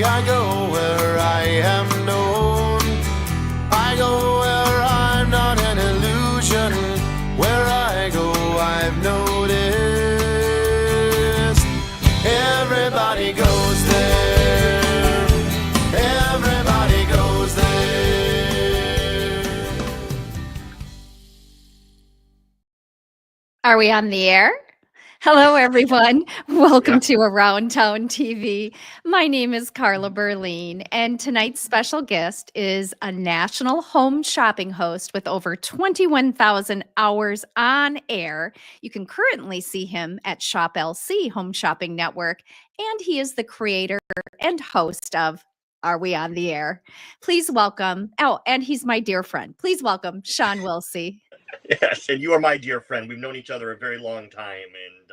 I go where I am known. I go where I'm not an illusion. Where I go, I've noticed. Everybody goes there. Everybody goes there. Are we on the air? Hello, everyone. Welcome to Around Town TV. My name is 𝗨𝗶𝗁𝗏, and tonight's special guest is a national home shopping host with over 21,000 hours on air. You can currently see him at 𝗨𝗶𝘁 Home Shopping Network, and he is the creator and host of Are We on the Air? Please welcome, and he's my dear friend. Please welcome Shawn Wilsie. Yes, and you are my dear friend. We've known each other a very long time, and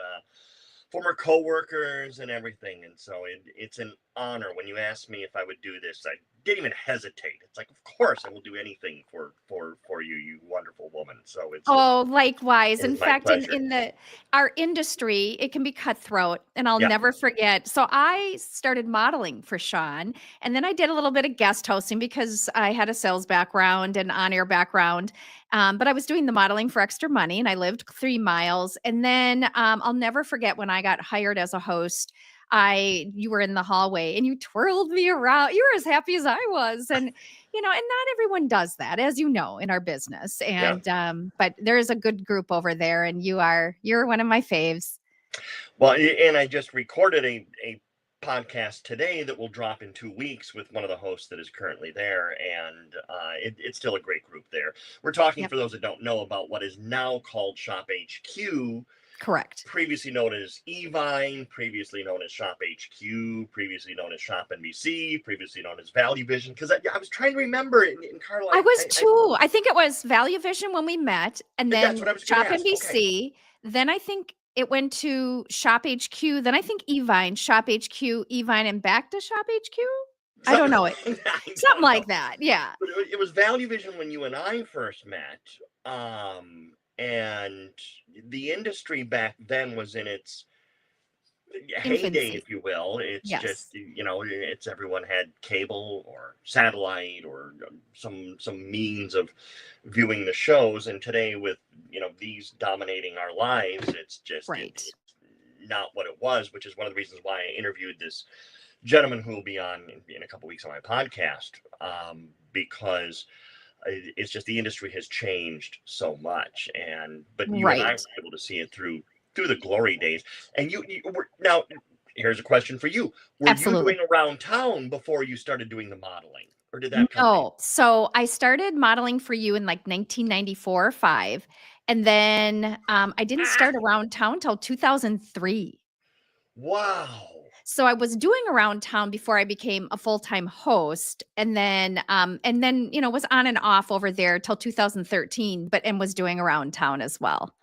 former co-workers and everything. And so it's an honor. When you asked me if I would do this, I didn't even hesitate. It's like, of course, I will do anything for you, you wonderful woman. So it's likewise. In fact, pleasure. in our industry, it can be cutthroat, and I'll never forget. So I started modeling for Shawn, and then I did a little bit of guest hosting because I had a sales background and on-air background. But I was doing the modeling for extra money, and I lived 3 miles. And then I'll never forget when I got hired as a host. You were in the hallway and you twirled me around. You were as happy as I was. And, and not everyone does that, as you know, in our business. And, but there is a good group over there, and you're one of my faves. Well, and I just recorded a podcast today that will drop in 2 weeks with one of the hosts that is currently there, and it's still a great group there. We're talking, for those that don't know, about what is now called 𝗨HQ. Correct. Previously known as Evine, previously known as 𝗨HQ, previously known as ShopNBC, previously known as ValueVision. Because I was trying to remember in Carla. I was too. I think it was ValueVision when we met, and then ShopNBC. Okay. Then I think it went to 𝗨HQ. Then I think Evine, 𝗨HQ, Evine, and back to 𝗨HQ. I don't know it. Something like that. Yeah. But it was ValueVision when you and I first met. And the industry back then was in its heyday, if you will. It's just, it's everyone had cable or satellite or some means of viewing the shows. And today with, these dominating our lives, it's just it's not what it was, which is one of the reasons why I interviewed this gentleman who will be on in a couple weeks on my podcast, because it's just the industry has changed so much, but you and I were able to see it through the glory days. And you were, now here's a question for you: were you doing around town before you started doing the modeling, or did that come? No, so I started modeling for you in like 1994 or 5, and then I didn't start around town till 2003. Wow. So I was doing around town before I became a full-time host, and then was on and off over there till 2013, and was doing around town as well.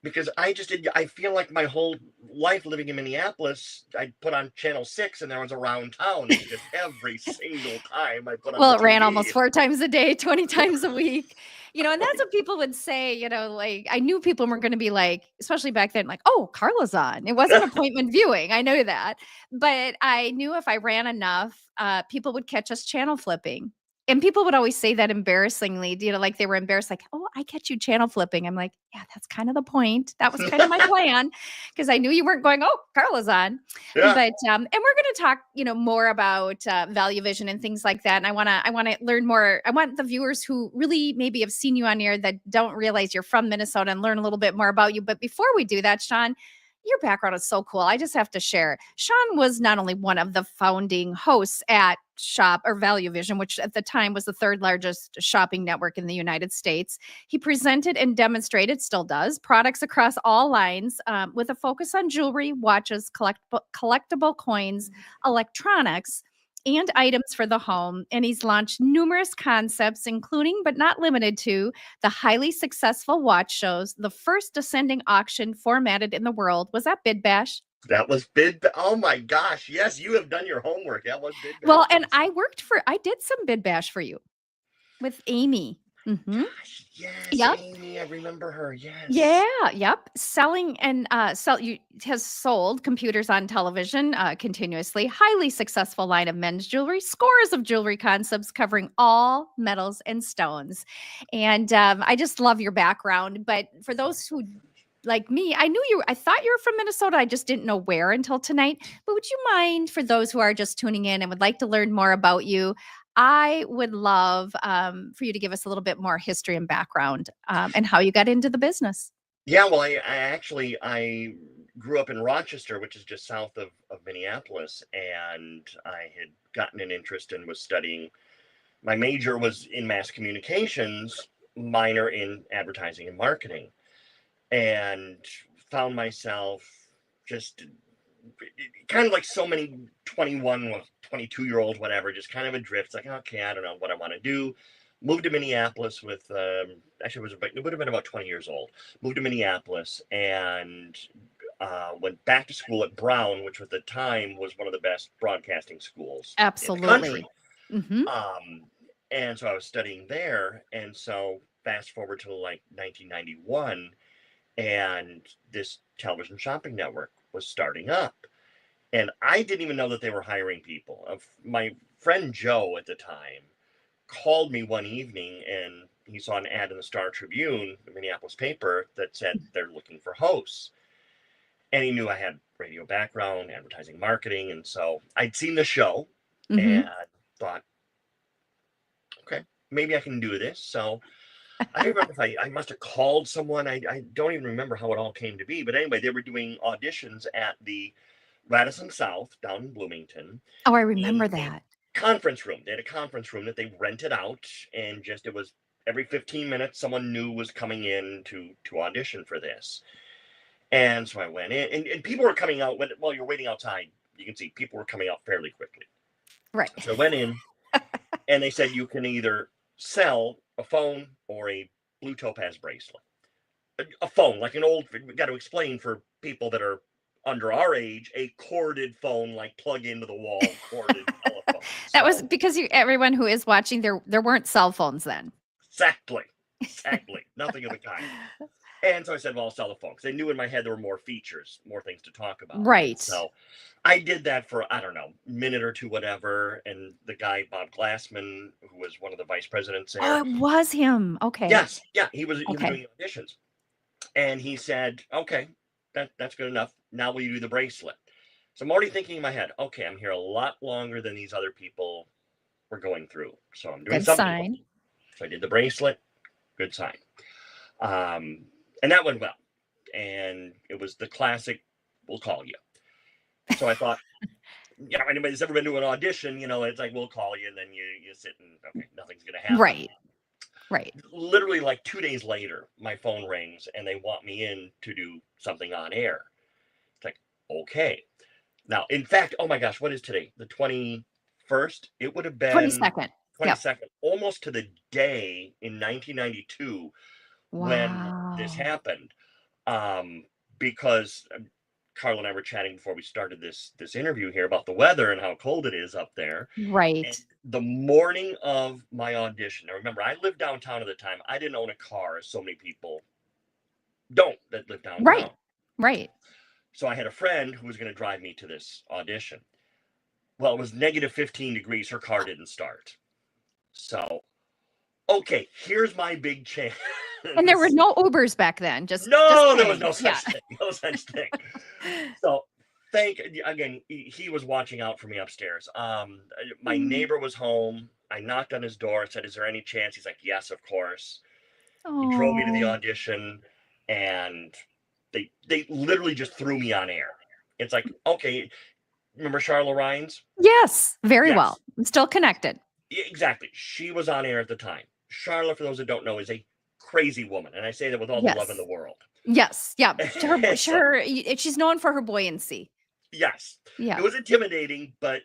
Because I feel like my whole life living in Minneapolis, I put on Channel 6 and there was around town just every single time I put on. Well, it ran almost 4 times a day, 20 times a week. And that's what people would say, like I knew people were going to be like, especially back then, like, oh, Carla's on. It wasn't appointment viewing. I know that. But I knew if I ran enough, people would catch us channel flipping. And people would always say that embarrassingly, like they were embarrassed, like, oh, I catch you channel flipping. I'm like, yeah, that's kind of the point. That was kind of my plan, because I knew you weren't going, oh, Carla's on. Yeah. But and we're going to talk, more about ValueVision and things like that. And I want to learn more. I want the viewers who really maybe have seen you on air that don't realize you're from Minnesota and learn a little bit more about you. But before we do that, Shawn, your background is so cool. I just have to share. Shawn was not only one of the founding hosts at ValueVision, which at the time was the 3rd largest shopping network in the United States. He presented and demonstrated, still does, products across all lines with a focus on jewelry, watches, collectible coins, electronics, and items for the home. And he's launched numerous concepts, including but not limited to the highly successful watch shows, the first descending auction formatted in the world. Was that Bid Bash? That was oh my gosh. Yes, you have done your homework. That was Bid Bash. Well, and I did some Bid Bash for you with Amy. Mm-hmm. Gosh, yes, Yep. Amy, I remember her. Yes. Yeah. Yep. Selling and has sold computers on television continuously. Highly successful line of men's jewelry. Scores of jewelry concepts covering all metals and stones. And I just love your background. But for those who like me, I thought you were from Minnesota. I just didn't know where until tonight. But would you mind, for those who are just tuning in and would like to learn more about you, I would love for you to give us a little bit more history and background and how you got into the business. Yeah, well, I grew up in Rochester, which is just south of Minneapolis, and I had gotten an interest and was studying. My major was in mass communications, minor in advertising and marketing, and found myself just kind of like so many 21 or 22-year-olds, whatever, just kind of adrift. It's like, okay, I don't know what I want to do. Moved to Minneapolis with, actually it would have been about 20 years old. Moved to Minneapolis and went back to school at Brown, which at the time was one of the best broadcasting schools Absolutely. in the country. Mm-hmm. And so I was studying there. And so fast forward to like 1991, and this television shopping network was starting up. And I didn't even know that they were hiring people. My friend Joe at the time called me one evening, and he saw an ad in the Star Tribune, the Minneapolis paper, that said they're looking for hosts. And he knew I had radio background, advertising, marketing. And so I'd seen the show and thought, okay, maybe I can do this. So I don't remember if I must have called someone. I don't even remember how it all came to be. But anyway, they were doing auditions at the Radisson South down in Bloomington. Oh, I remember that. Conference room. They had a conference room that they rented out, and just it was every 15 minutes someone new was coming in to audition for this. And so I went in, and people were coming out while you're waiting outside. You can see people were coming out fairly quickly. Right. So I went in, and they said you can either sell a phone or a blue topaz bracelet. A phone, like an old. We got to explain for people that are under our age, a corded phone, like plug into the wall, corded telephone. That was because everyone who is watching, there weren't cell phones then. Exactly. Nothing of the kind. And so I said, well, I'll sell the phone. Because I knew in my head there were more features, more things to talk about. Right. So I did that for, I don't know, a minute or two, whatever. And the guy, Bob Glassman, who was one of the vice presidents there. Oh, it was him. Okay. Yes. Yeah. He was doing auditions. And he said, okay, that's good enough. Now will you do the bracelet? So I'm already thinking in my head, okay, I'm here a lot longer than these other people were going through. So I'm doing good something. Sign. So I did the bracelet. Good sign. And that went well. And it was the classic, we'll call you. So I thought, anybody that's ever been to an audition, it's like, we'll call you. And then you sit and, okay, nothing's going to happen. Right. Literally like 2 days later, my phone rings and they want me in to do something on air. It's like, okay. Now, in fact, oh my gosh, what is today? The 21st? It would have been 22nd. 22nd, almost to the day in 1992 when this happened. Because Carl and I were chatting before we started this interview here about the weather and how cold it is up there. Right. And the morning of my audition, now remember, I lived downtown at the time. I didn't own a car, as so many people don't that live downtown. Right. So I had a friend who was going to drive me to this audition. Well, it was negative 15 degrees. Her car didn't start. So, okay, here's my big chance. And there were no Ubers back then. There was no such thing. No such thing. So again, he was watching out for me upstairs. My neighbor was home. I knocked on his door, said, is there any chance? He's like, yes, of course. He drove me to the audition, and they literally just threw me on air. It's like, okay, remember Charlotte Rhines? Yes, very well. I'm still connected. Exactly. She was on air at the time. Charlotte, for those that don't know, is a crazy woman, and I say that with all the love in the world. Yes, yeah. She's known for her buoyancy. Yes. Yeah. It was intimidating, but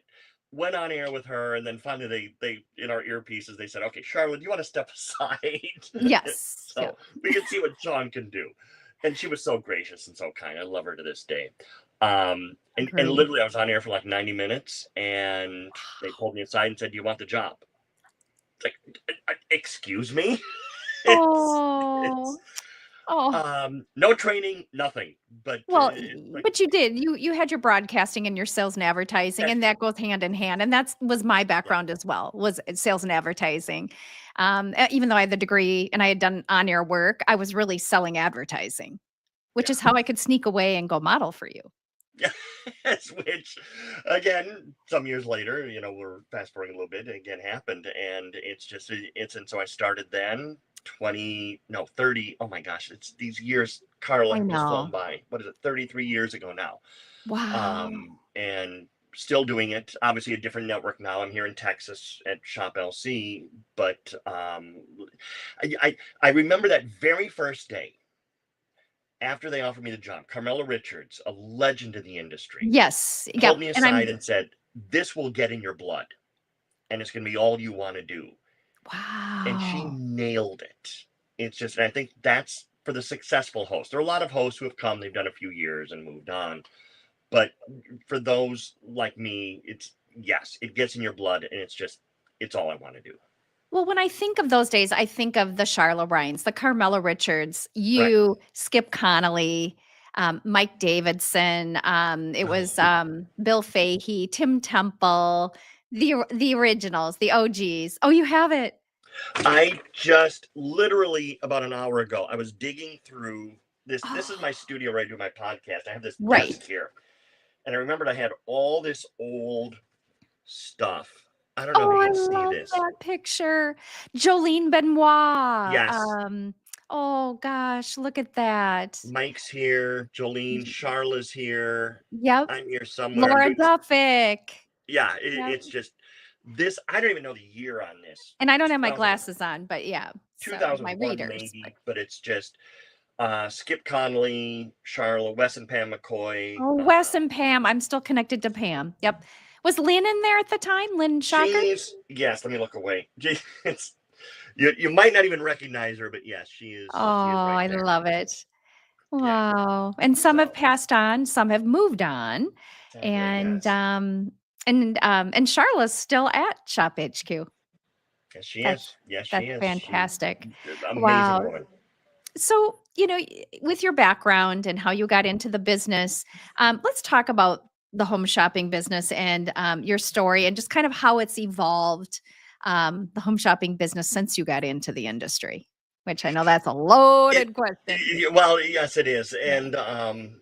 went on air with her, and then finally they in our earpieces they said, okay, Charlotte, do you want to step aside? Yes. So we can see what Shawn can do. And she was so gracious and so kind. I love her to this day. And literally I was on air for like 90 minutes, and they pulled me aside and said, do you want the job? It's like, excuse me? Oh. It's Oh. no training, nothing. But Well, it's like but you did. You had your broadcasting and your sales and advertising, that's and true. that goes hand in hand. And that's was my Yeah, background as well, was sales and advertising. Even though I had the degree and I had done on-air work, I was really selling advertising, which yeah. is how I could sneak away and go model for you. Yes, which again, some years later, we're fast forwarding a little bit, again happened, and and so I started then 20, no, 30. Oh my gosh, it's these years, Carla, I have just flown know. by. What is it, 33 years ago now? Wow. And still doing it. Obviously, a different network now. I'm here in Texas at 𝗨𝗶𝘁𝗶, but I remember that very first day after they offered me the job. 𝗁𝗏𝗄 Richards, a legend in the industry, Yes. pulled Yep. me And aside I'm and said, "This will get in your blood, and it's going to be all you want to do." And she wow. nailed it. It's just, and I think that's for the successful host. There are a lot of hosts who have come, they've done a few years and moved on. But for those like me, it's, yes, it gets in your blood, and it's all I want to do. Well, when I think of those days, I think of the Charlotte Ryans, the 𝗁𝗏𝗄 Richards, Right. you, Skip Connolly, Mike Davidson. It was Oh, Bill Fahey, Tim Temple, the originals, the OGs. Oh, you have it. I just literally about an hour ago, I was digging through this. This is Oh, my studio where I do my podcast. I have this desk right. here, and I remembered I had all this old stuff. I don't know if Oh, you I can see love this. that picture. Jolene Benoit. Yes, Oh gosh, look at that. Mike's here, Jolene, Y- Charla's here. Yep. I'm here somewhere. I'm Laura doing this. Duffick. Yeah, Yep. it's just this. I don't even know the year on this. And I don't have my 2000, glasses on, but yeah, so my 2001 readers, but maybe, but it's just Skip Connolly, Charla, Wes and Pam McCoy. oh, Wes and Pam, I'm still connected to Pam. Yep. Was Lynn in there at the time? Lynn Shocker? Yes. Let me look away. It's you might not even recognize her, but yes, Oh, she is right I there. love it. Yeah. Wow. And some have So passed on, some have moved on. sadly, And yes. and Charlotte's still at Shop HQ. Yes, she That's is. Yes, she that's is. She's fantastic. an amazing Wow. woman. So, with your background and how you got into the business, let's talk about the home shopping business and your story and just kind of how it's evolved, the home shopping business since you got into the industry, which I know that's a It, loaded question. well, yes, it is, Yeah. and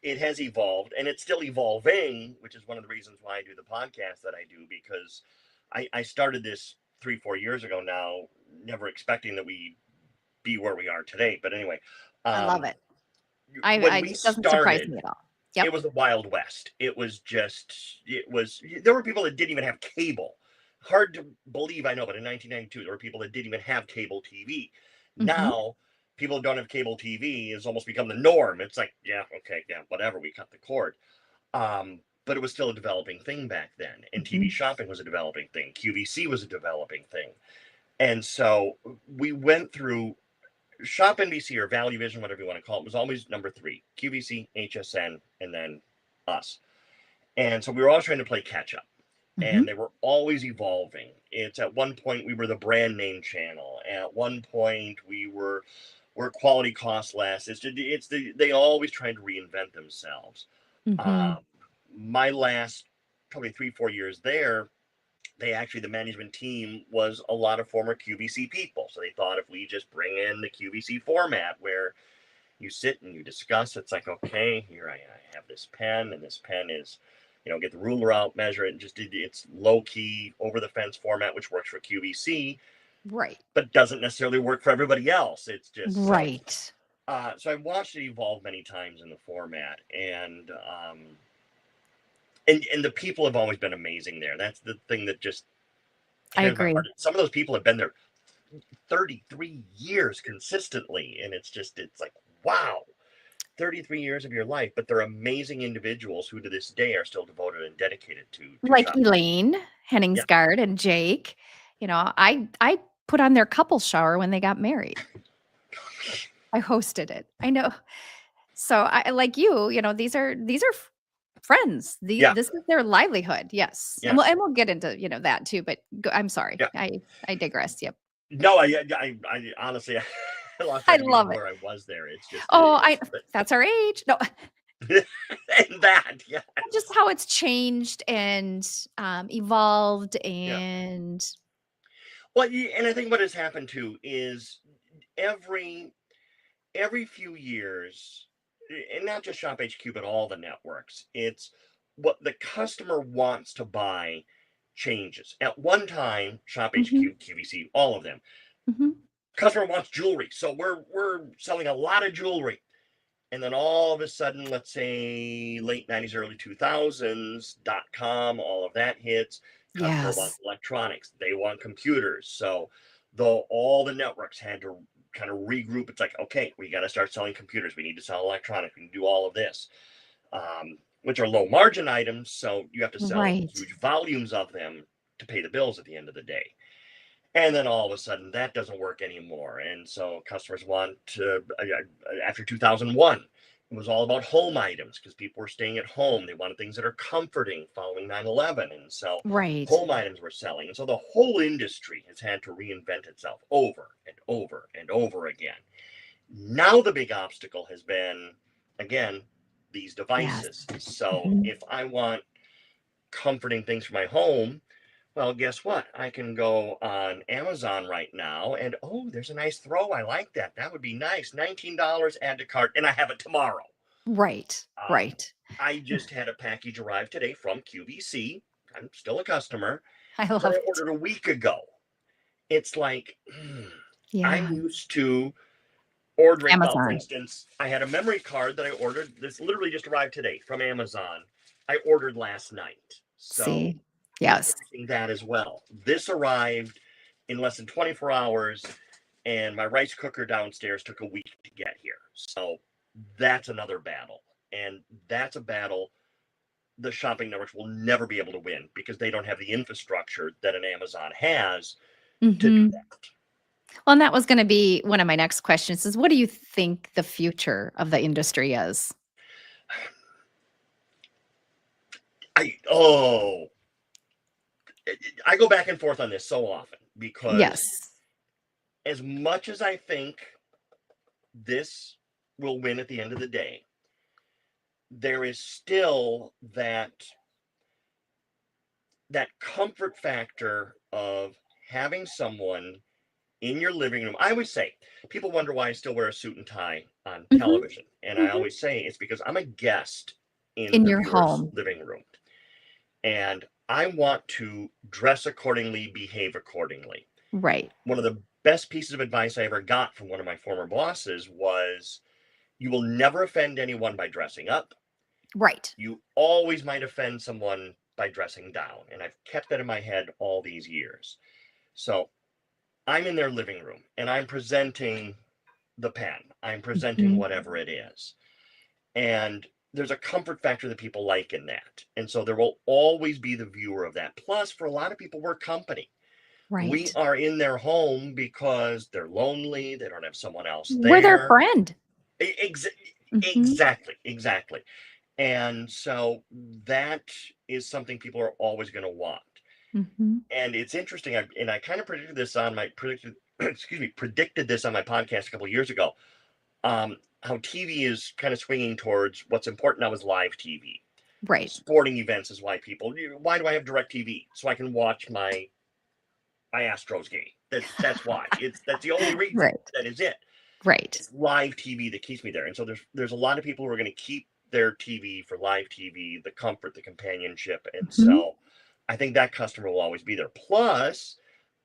it has evolved, and it's still evolving, which is one of the reasons why I do the podcast that I do, because I started this 3-4 years ago now, never expecting that we be where we are today. But anyway, I love um, it. when we It doesn't surprise started, me at all. it Yep. was the Wild West. There were people that didn't even have cable. Hard to believe, I know, but in 1992, there were people that didn't even have cable TV. Hmm. Now, people who don't have cable TV has almost become the norm. It's like, yeah, okay, yeah, whatever, we cut the cord. But it was still a developing thing back then. And TV Hmm. shopping was a developing thing. QVC was a developing thing. And so we went through ShopNBC or ValueVision, whatever you want to call it, was always number 3. QVC, HSN, and then us. And so we were always trying to play catch up. And Hmm. they were always evolving. It's at one point we were the brand name channel. At one point we're quality cost less. They always tried to reinvent themselves. Hmm. Um, my last probably 3-4 years there, the management team was a lot of former QVC people. So they thought if we just bring in the QVC format where you sit and you discuss, it's like, okay, here I have this pen, and this pen is, get the ruler out, measure it, and it's low key, over the fence format, which works for QVC, Right. but doesn't necessarily work for everybody else. It's just so. Right. So I've watched it evolve many times in the format, and the people have always been amazing there. That's the thing that just I tears my agree. heart. Some of those people have been there 33 years consistently, and it's like, wow, 33 years of your life, but they're amazing individuals who to this day are still devoted and dedicated to Like shopping. Elaine Yeah. Henningsgaard and Jake. I put on their couple shower when they got married. I hosted it. I know. So I like these are friends. Yeah. This is their livelihood. Yes. Yes. And we'll get into, that too, but I'm sorry. Yeah. I digress. Yep. No, I honestly, I lost I track of love even it. where I was there. It's just, Oh, that's our age. No, and that, yeah. just how it's changed and evolved Yeah. and Well, and I think what has happened too is every few years, and not just ShopHQ, but all the networks, it's what the customer wants to buy changes. At one time, Mhm, ShopHQ, QVC, all of them, mhm. customer wants jewelry, so we're selling a lot of jewelry. And then all of a sudden, let's say late 90s, early 2000s, .com, all of that hits. Customer wants Yes. electronics. They want computers. So though all the networks had to kind of regroup, it's like, okay, we got to start selling computers. We need to sell electronics. We can do all of this, which are low margin items. So you have to sell Right. huge volumes of them to pay the bills at the end of the day. And then all of a sudden that doesn't work anymore. And so customers want to, after 2001, it was all about home items because people were staying at home. They wanted things that are comforting following 9/11. And so Right. home items were selling. And so the whole industry has had to reinvent itself over and over and over again. Now the big obstacle has been, again, these devices. Yes. So Mhm. if I want comforting things for my home, well, guess what? I can go on Amazon right now and, oh, there's a nice throw. I like that. That would be nice. $19, add to cart, and I have it tomorrow. Right. Right. I just had a package arrive today from QVC. I'm still a customer. I That love I it. ordered a week ago. It's like, Yeah. I'm used to ordering, well, for Amazon. instance, I had a memory card that I ordered. This literally just arrived today from Amazon. I ordered last night. So See? Yes. that as well. This arrived in less than 24 hours, and my rice cooker downstairs took a week to get here. So that's another battle. And that's a battle the shopping networks will never be able to win because they don't have the infrastructure that an Amazon has to do Mhm. that. Well, and that was gonna be one of my next questions is what do you think the future of the industry is? I go back and forth on this so often because Yes. as much as I think this will win at the end of the day, there is still that comfort factor of having someone in your living room. I always say, people wonder why I still wear a suit and tie on Mhm. television. And I Mhm. always say it's because I'm a guest in In the your viewer's home. living room. And I want to dress accordingly, behave accordingly. Right. One of the best pieces of advice I ever got from one of my former bosses was, you will never offend anyone by dressing up. Right. You always might offend someone by dressing down. And I've kept that in my head all these years. So I'm in their living room and I'm presenting the pen. I'm presenting Mhm. whatever it is. And there's a comfort factor that people like in that. And so there will always be the viewer of that. Plus, for a lot of people, we're company. We Right. are in their home because they're lonely. They don't have someone else We're their there. friend. Mhm. Exactly. And so that is something people are always going to want. Mhm. And it's interesting. I kind of predicted this on my predicted this on my podcast a couple of years ago. How TV is kind of swinging towards what's important now is live TV. Right. Sporting events is why why do I have direct TV? So I can watch my Astros game. That's why. That's the only reason. Right. That is it. Right. It's live TV that keeps me there. And so there's a lot of people who are going to keep their TV for live TV, the comfort, the companionship. And Mhm. so I think that customer will always be there. Plus,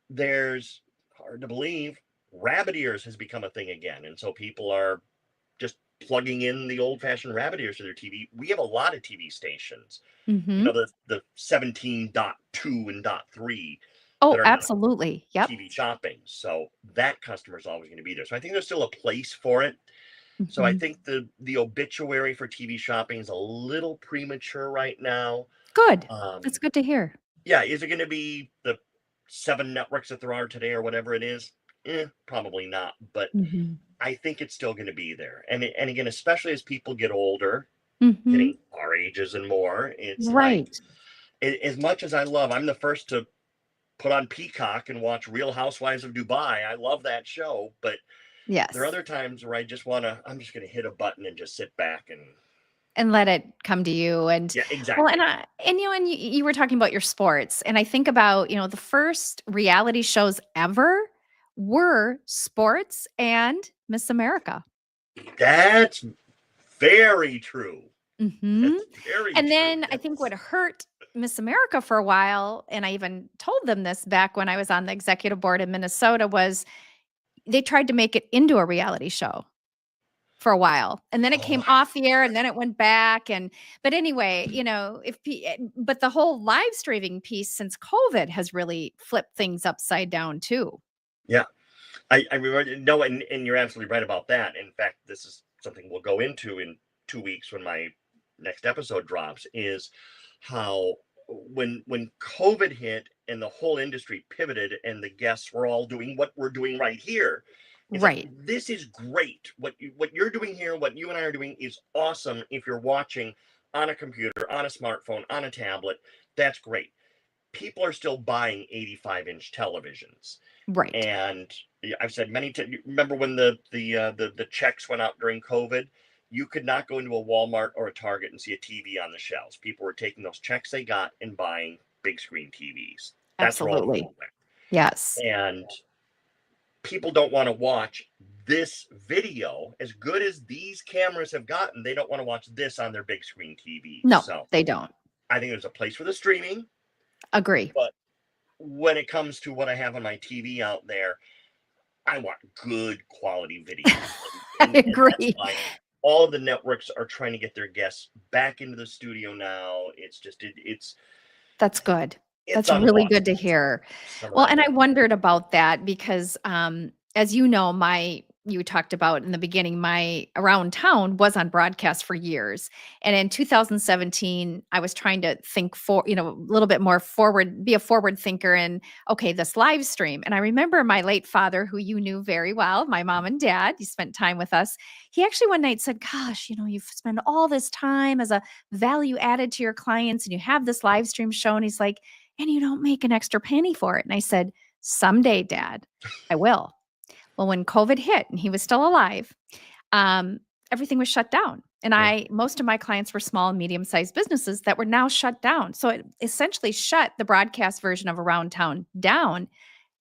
there's, hard to believe, rabbit ears has become a thing again. And so people are just plugging in the old-fashioned rabbit ears to their TV. We have a lot of TV stations. You know, Mhm. the 17.2 and .3 Oh, that are not absolutely. Yep. TV shopping. So that customer is always going to be there. So I think there's still a place for it. So I Mhm. think the obituary for TV shopping is a little premature right now. Good. That's good to hear. Yeah, is it going to be the 7 networks that there are today or whatever it is? Probably not. But Mhm. I think it's still going to be there. And again, especially as people get older, Mhm. getting our ages and more, it's like, Right. as much as I'm the first to put on Peacock and watch Real Housewives of Dubai. I love that show, but Yes. there are other times where I'm just going to hit a button and just sit back and let it come to you. And yeah, exactly. well, and you were talking about your sports, and I think about, the first reality shows ever were sports and Miss America. That's very true. Mm-hmm. That's very and true. then I think what hurt Miss America for a while, and I even told them this back when I was on the executive board in Minnesota, was they tried to make it into a reality show for a while, and then it came off the air, and then it went back. But anyway, but the whole live streaming piece since COVID has really flipped things upside down too. Yeah, I remember. No, and you're absolutely right about that. In fact, this is something we'll go into in 2 weeks when my next episode drops, is how when COVID hit and the whole industry pivoted and the guests were all doing what we're doing right here. Right. Like, this is great. What you're doing here, what you and I are doing is awesome. If you're watching on a computer, on a smartphone, on a tablet, that's great. People are still buying 85-inch televisions. Right. And I've said many times, remember when the checks went out during COVID? You could not go into a Walmart or a Target and see a TV on the shelves. People were taking those checks they got and buying big screen TVs. That's Absolutely. wrong. Yes. And people don't want to watch this video. As good as these cameras have gotten, they don't want to watch this on their big screen TV. No, so they don't. I think there's a place for the streaming. Agree. But when it comes to what I have on my TV out there, I want good quality video. I agree. All of the networks are trying to get their guests back into the studio now. It's just, that's good. That's really good to hear. Well, and I wondered about that because, as you know, you talked about in the beginning, my Around Town was on broadcast for years. And in 2017, I was trying to think a little bit more forward, be a forward thinker, and okay, this live stream. And I remember my late father, who you knew very well, my mom and dad, you spent time with us. He actually one night said, gosh, you've spent all this time as a value added to your clients, and you have this live stream show. And he's like, and you don't make an extra penny for it. And I said, someday, Dad, I will. Well, when COVID hit and he was still alive, everything was shut down. And most of my clients were small and medium-sized businesses that were now shut down. So it essentially shut the broadcast version of Around Town down.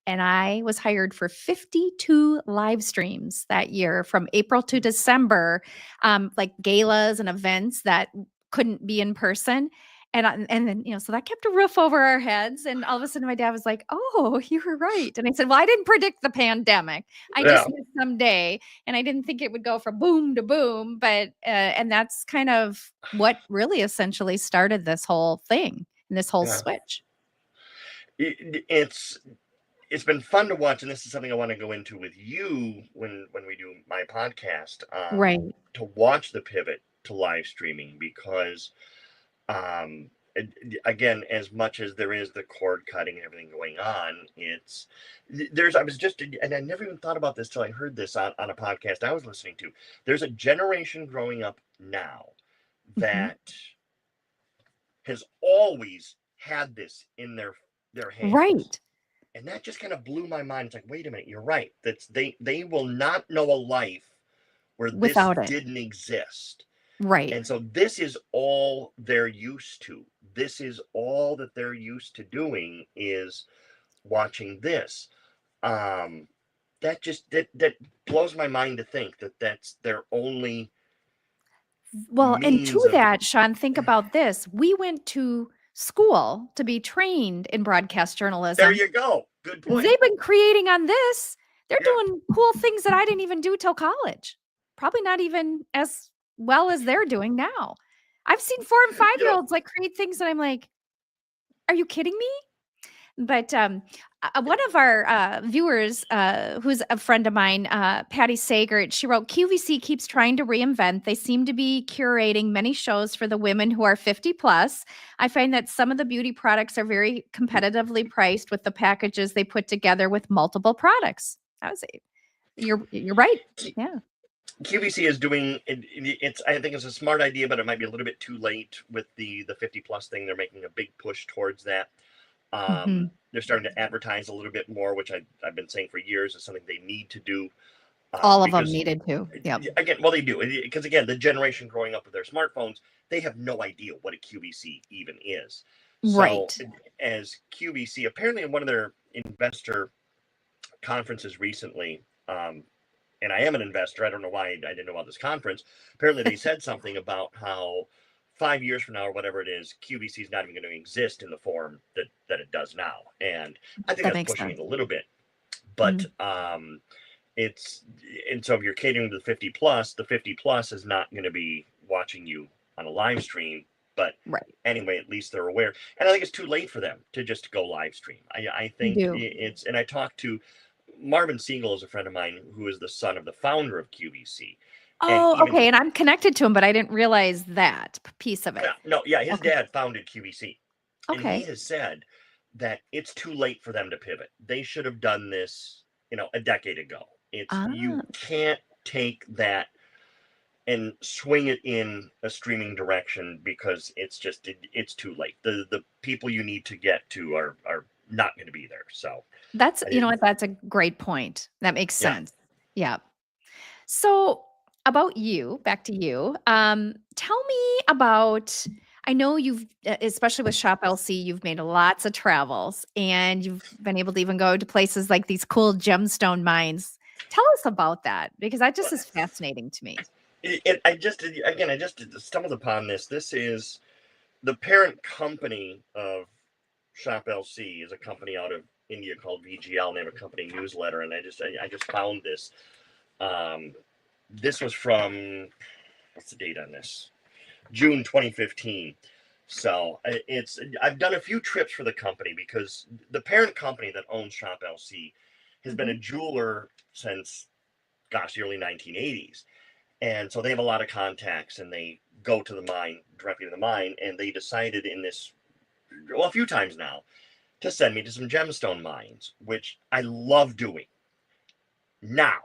And I was hired for 52 live streams that year from April to December, like galas and events that couldn't be in person. And then, so that kept a roof over our heads. And all of a sudden my dad was like, oh, you were right. And I said, well, I didn't predict the pandemic. I just knew someday. And I didn't think it would go from boom to boom. But, and that's kind of what really essentially started this whole thing and this whole switch. It's been fun to watch. And this is something I want to go into with you when we do my podcast, right. To watch the pivot to live streaming, because again, as much as there is the cord cutting and everything going on, and I never even thought about this till I heard this on a podcast I was listening to. There's a generation growing up now that has always had this in their hands. Right. And that just kind of blew my mind. It's like, wait a minute, you're right. They will not know a life where without this it didn't exist. Right. And so this is all they're used to. This is all that they're used to doing, is watching this. That blows my mind to think that that's their only. Well, and to that, Shawn, think about this. We went to school to be trained in broadcast journalism. There you go. Good point. They've been creating on this. They're doing cool things that I didn't even do till college. Probably not even as well as they're doing now. I've seen 4 and 5-year-olds like create things that I'm like, are you kidding me? But one of our viewers, who's a friend of mine, Patty Sagert, she wrote, QVC keeps trying to reinvent. They seem to be curating many shows for the women who are 50 plus. I find that some of the beauty products are very competitively priced with the packages they put together with multiple products. You're right. Yeah. QVC is doing it's. I think it's a smart idea, but it might be a little bit too late with the 50 plus thing. They're making a big push towards that. They're starting to advertise a little bit more, which I've been saying for years is something they need to do. All of them needed to. Yeah. Again, well, they do, because again, the generation growing up with their smartphones, they have no idea what a 𝗂𝗶𝘁 even is. Right. So as 𝗂𝗶𝘁, apparently in one of their investor conferences recently, and I am an investor, I don't know why I didn't know about this conference. Apparently they said something about how 5 years from now or whatever it is, 𝗂𝗶𝘁 is not even going to exist in the form that it does now. And I think that's pushing it a little bit. But and so if you're catering to the 50+, the 50+ is not going to be watching you on a live stream. But anyway, at least they're aware. And I think it's too late for them to just go live stream. I think it's, and I talked to Marvin Siegel, is a friend of mine who is the son of the founder of 𝗂𝗶𝘁. Oh, okay. And I'm connected to him, but I didn't realize that piece of it. His dad founded 𝗂𝗶𝘁. Okay. And he has said that it's too late for them to pivot. They should have done this, a decade ago. You can't take that and swing it in a streaming direction, because it's just it's too late. The people you need to get to are not going to be there. So that's that's a great point. That makes sense. Yeah. So about you, back to you. Tell me about, I know you've, especially with 𝗨𝗶𝘁, you've made lots of travels, and you've been able to even go to places like these cool gemstone mines. Tell us about that, because that just is fascinating to me. I just stumbled upon this. This is the parent company of 𝗨𝗶𝘁, is a company out of India called VGL, and they have a company newsletter. And I just found this. This was from, what's the date on this? June 2015. So I've done a few trips for the company, because the parent company that owns 𝗨𝗶𝘁 has been a jeweler since, the early 1980s. And so they have a lot of contacts, and they go to the mine, directly to the mine. And they decided a few times now, to send me to some gemstone mines, which I love doing. Now,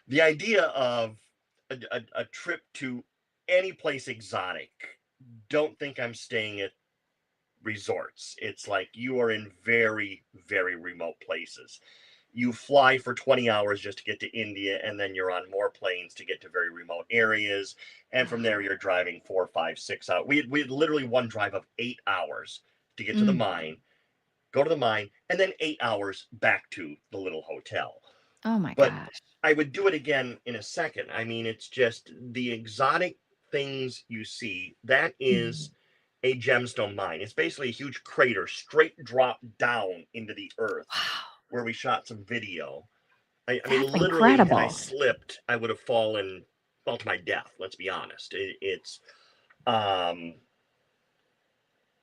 the idea of a trip to any place exotic, don't think I'm staying at resorts. It's like you are in very, very remote places. You fly for 20 hours just to get to India, and then you're on more planes to get to very remote areas. And from there, you're driving 4, 5, 6 hours. We had literally one drive of 8 hours to get to the mine, go to the mine, and then 8 hours back to the little hotel. Oh my gosh. I would do it again in a second. I mean, it's just the exotic things you see. That is a gemstone mine. It's basically a huge crater, straight drop down into the earth. Wow. Where we shot some video. I mean, literally, if I slipped, I would have fallen, to my death. Let's be honest.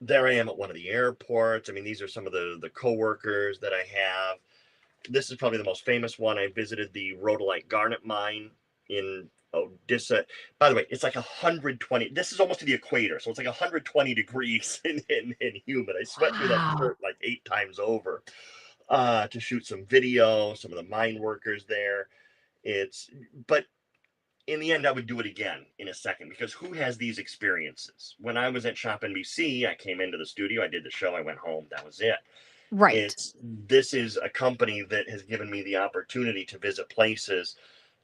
There I am at one of the airports. I mean, these are some of the co-workers that I have. This is probably the most famous one. I visited the rhodolite garnet mine in Odisha. By the way, it's like 120. This is almost to the equator, so it's like 120 degrees and humid. I sweat through that shirt like 8 times over. To shoot some video, some of the mine workers there. But in the end, I would do it again in a second, because who has these experiences? When I was at ShopNBC, I came into the studio, I did the show, I went home, that was it. Right. This is a company that has given me the opportunity to visit places,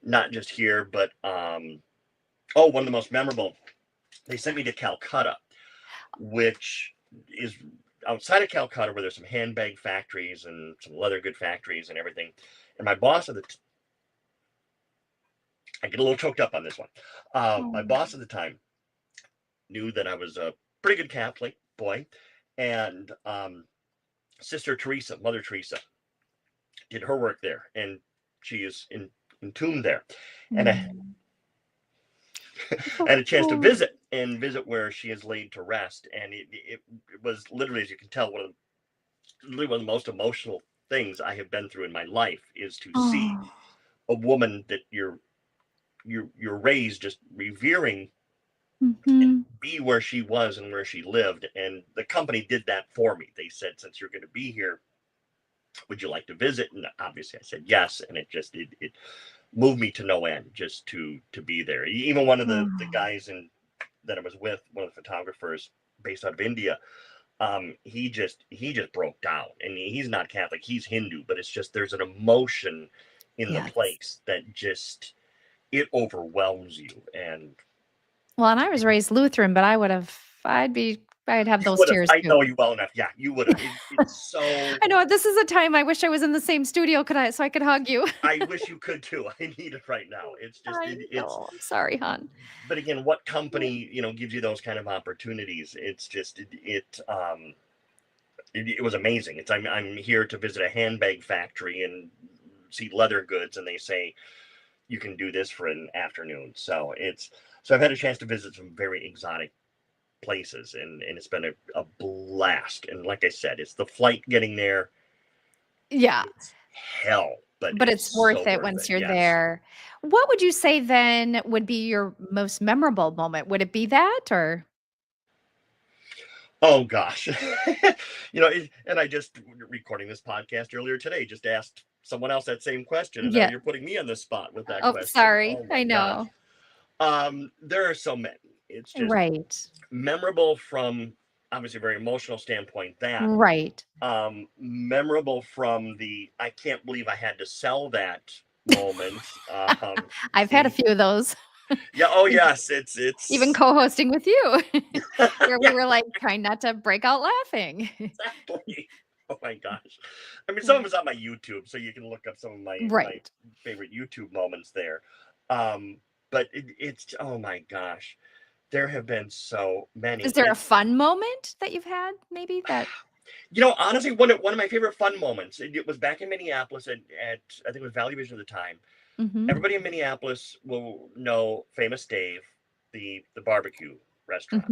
not just here, but one of the most memorable, they sent me to Calcutta, which is outside of Calcutta, where there's some handbag factories and some leather good factories and everything. And my boss at the I get a little choked up on this one. My boss at the time knew that I was a pretty good Catholic boy, and Sister Teresa, Mother Teresa, did her work there, and she is entombed there. And I had a chance to visit where she is laid to rest, and it was literally, as you can tell, one of the most emotional things I have been through in my life, is to see a woman that you're raised just revering, and be where she was and where she lived. And the company did that for me. They said, since you're going to be here, would you like to visit? And obviously I said yes, and it moved me to no end just to be there. Even one of the guys that I was with, one of the photographers based out of India, he just broke down, and he's not Catholic, he's Hindu, but it's just there's an emotion in the place that just it overwhelms you. And well, and I was raised Lutheran, but I'd have those tears I too. know you well enough. Yeah, you would have. It's so. I know this is a time I wish I was in the same studio. So I could hug you. I wish you could too. I need it right now. It's just. I'm sorry, hon. But again, what company gives you those kind of opportunities? It's just it was amazing. It's I'm here to visit a handbag factory and see leather goods, and they say you can do this for an afternoon. So I've had a chance to visit some very exotic places, and it's been a blast. And like I said, it's the flight getting there. Yeah, it's hell, but it's worth it once you're there. What would you say then would be your most memorable moment? Would it be that, or? Oh gosh. And I just recording this podcast earlier today, just asked someone else that same question, and now you're putting me on the spot with that question. Sorry. I know. There are so many. It's just memorable from obviously a very emotional standpoint. That memorable from the I can't believe I had to sell that moment. I've had a few of those. Yeah. Oh yes. It's even co-hosting with you, where we were like trying not to break out laughing. Exactly. Oh my gosh. I mean, some of it's on my YouTube, so you can look up some of my favorite YouTube moments there. But it's oh my gosh. There have been so many. Is there a fun moment that you've had, maybe that? Honestly, one of my favorite fun moments. It was back in Minneapolis at I think it was ValueVision at the time. Mm-hmm. Everybody in Minneapolis will know Famous Dave, the barbecue restaurant.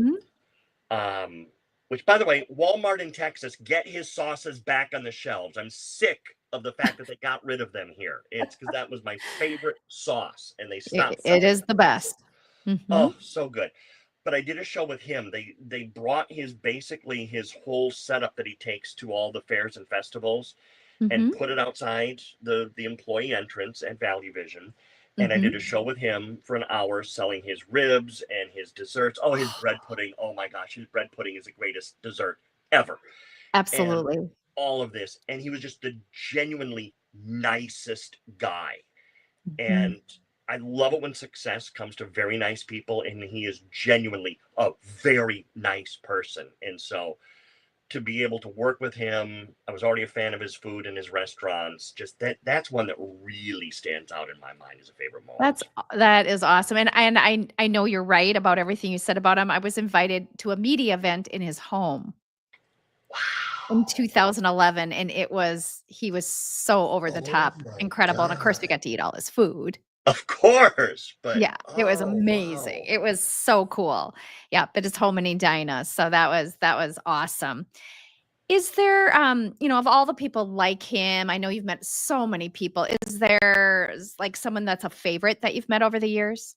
Mm-hmm. Which, by the way, Walmart in Texas, get his sauces back on the shelves. I'm sick of the fact that they got rid of them here. It's because that was my favorite sauce, and they stopped. It is the best. Mm-hmm. Oh, so good. But I did a show with him. They brought his whole setup that he takes to all the fairs and festivals, and put it outside the employee entrance at ValueVision. And I did a show with him for an hour selling his ribs and his desserts. Oh, his bread pudding. Oh my gosh, his bread pudding is the greatest dessert ever. Absolutely. And all of this. And he was just the genuinely nicest guy. And I love it when success comes to very nice people, and he is genuinely a very nice person. And so to be able to work with him, I was already a fan of his food and his restaurants. Just that's one that really stands out in my mind as a favorite moment. That is awesome. And I know you're right about everything you said about him. I was invited to a media event in his home. Wow. In 2011, and he was so over the top, incredible. And of course we got to eat all his food. Of course, but it was amazing. Wow. It was so cool. Yeah, but it's home in Edina, so that was awesome. Is there, of all the people like him, I know you've met so many people. Is there like someone that's a favorite that you've met over the years?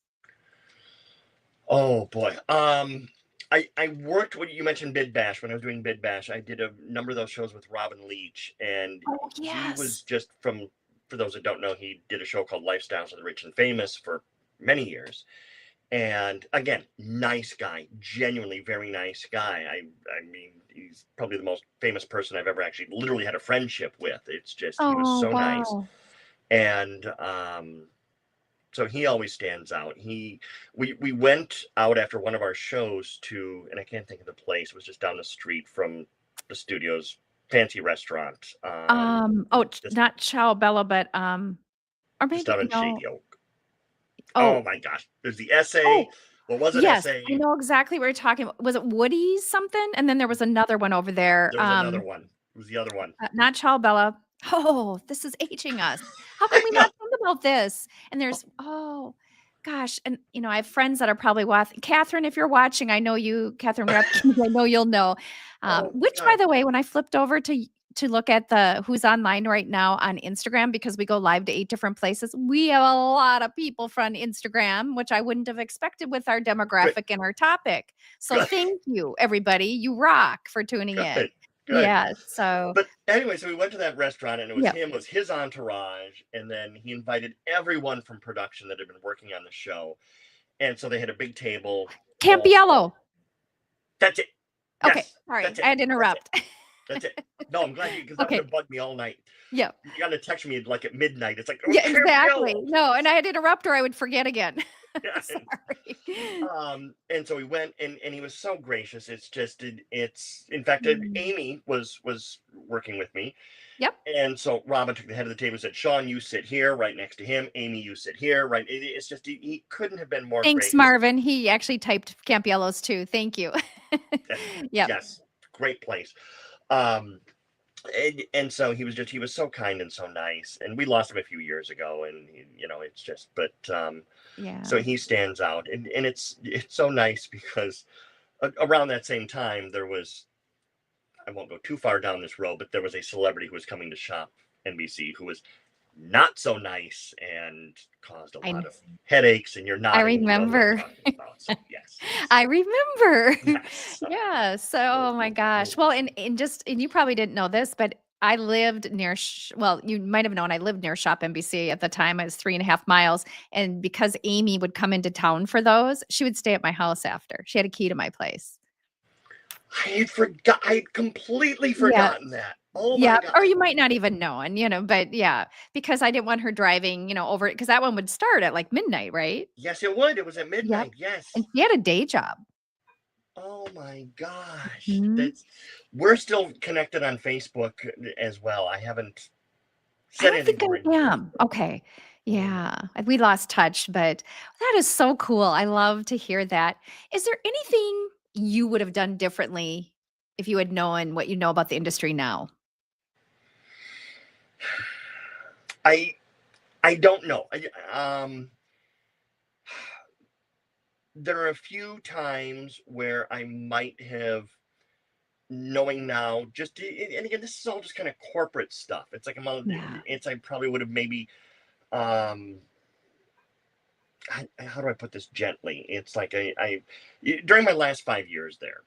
Oh boy, I worked when you mentioned Bid Bash. When I was doing Bid Bash, I did a number of those shows with Robin Leach, and he was just for those that don't know, he did a show called Lifestyles of the Rich and Famous for many years. And again, nice guy, genuinely very nice guy. I mean, he's probably the most famous person I've ever actually literally had a friendship with. It's just, he was so nice. And so he always stands out. We went out after one of our shows to, and I can't think of the place, it was just down the street from the studios, fancy restaurant. Not 𝗀𝗏𝗏, but or maybe down in Shady Oak. Oh my gosh, there's the essay. What was it? Yes, essay? I know exactly what you're talking about. Was it Woody's something? And then there was another one over there. There was another one. It was the other one. Not 𝗀𝗏𝗏. Oh, this is aging us. How can we not think about this? And there's gosh, and I have friends that are probably watching. Catherine, if you're watching, I know you, Catherine Repke, I know you'll know. By the way, when I flipped over to look at the who's online right now on Instagram, because we go live to 8 different places, we have a lot of people from Instagram, which I wouldn't have expected with our demographic and our topic. So thank you, everybody. You rock for tuning in. Good. Yeah. So, but anyway, so we went to that restaurant, and it was him, it was his entourage, and then he invited everyone from production that had been working on the show, and so they had a big table. Camp Yellow. That's it. Okay, Yes, sorry, that's it. I had to interrupt. That's it. No, I'm glad because that Okay. would have bugged me all night. Yeah. You got to text me like at midnight. It's like, Yeah, okay, exactly. go. No, and I had to interrupt or I would forget again. Yeah. Sorry. And so we went, and he was so gracious. It's just, it's in fact, Amy was working with me. Yep. And so Robin took the head of the table and said, Shawn, you sit here right next to him. Amy, you sit here. Right. It's just, he couldn't have been more Thanks, gracious. Marvin. He actually typed 𝗵𝗵𝗆𝗆𝗀 too. Thank you. Yep. Yes. Great place. And so he was so kind and so nice, and we lost him a few years ago, and it's just, but Yeah. so he stands out, and it's so nice because around that same time there was, I won't go too far down this road, but there was a celebrity who was coming to ShopNBC who was not so nice and caused a lot of headaches, and you're not. I remember. So, yes. I remember. Yes. Yeah. So, oh my gosh. Well, and you probably didn't know this, but I lived near, well, you might have known I lived near ShopNBC at the time. I was 3.5 miles. And because Amy would come into town for those, she would stay at my house after. She had a key to my place. I had completely forgotten that. Oh my God. Or you might not even know. And, but yeah, because I didn't want her driving, over it, because that one would start at like midnight, right? Yes, it would. It was at midnight. Yep. Yes. And she had a day job. Oh my gosh. We're still connected on Facebook as well. I haven't said I don't think I am. Okay. Yeah. We lost touch, but that is so cool. I love to hear that. Is there anything you would have done differently if you had known what you know about the industry now? I don't know. There are a few times where I might have, knowing now, and again, this is all just kind of corporate stuff. It's like I probably would have maybe, how do I put this gently? It's like during my last 5 years there,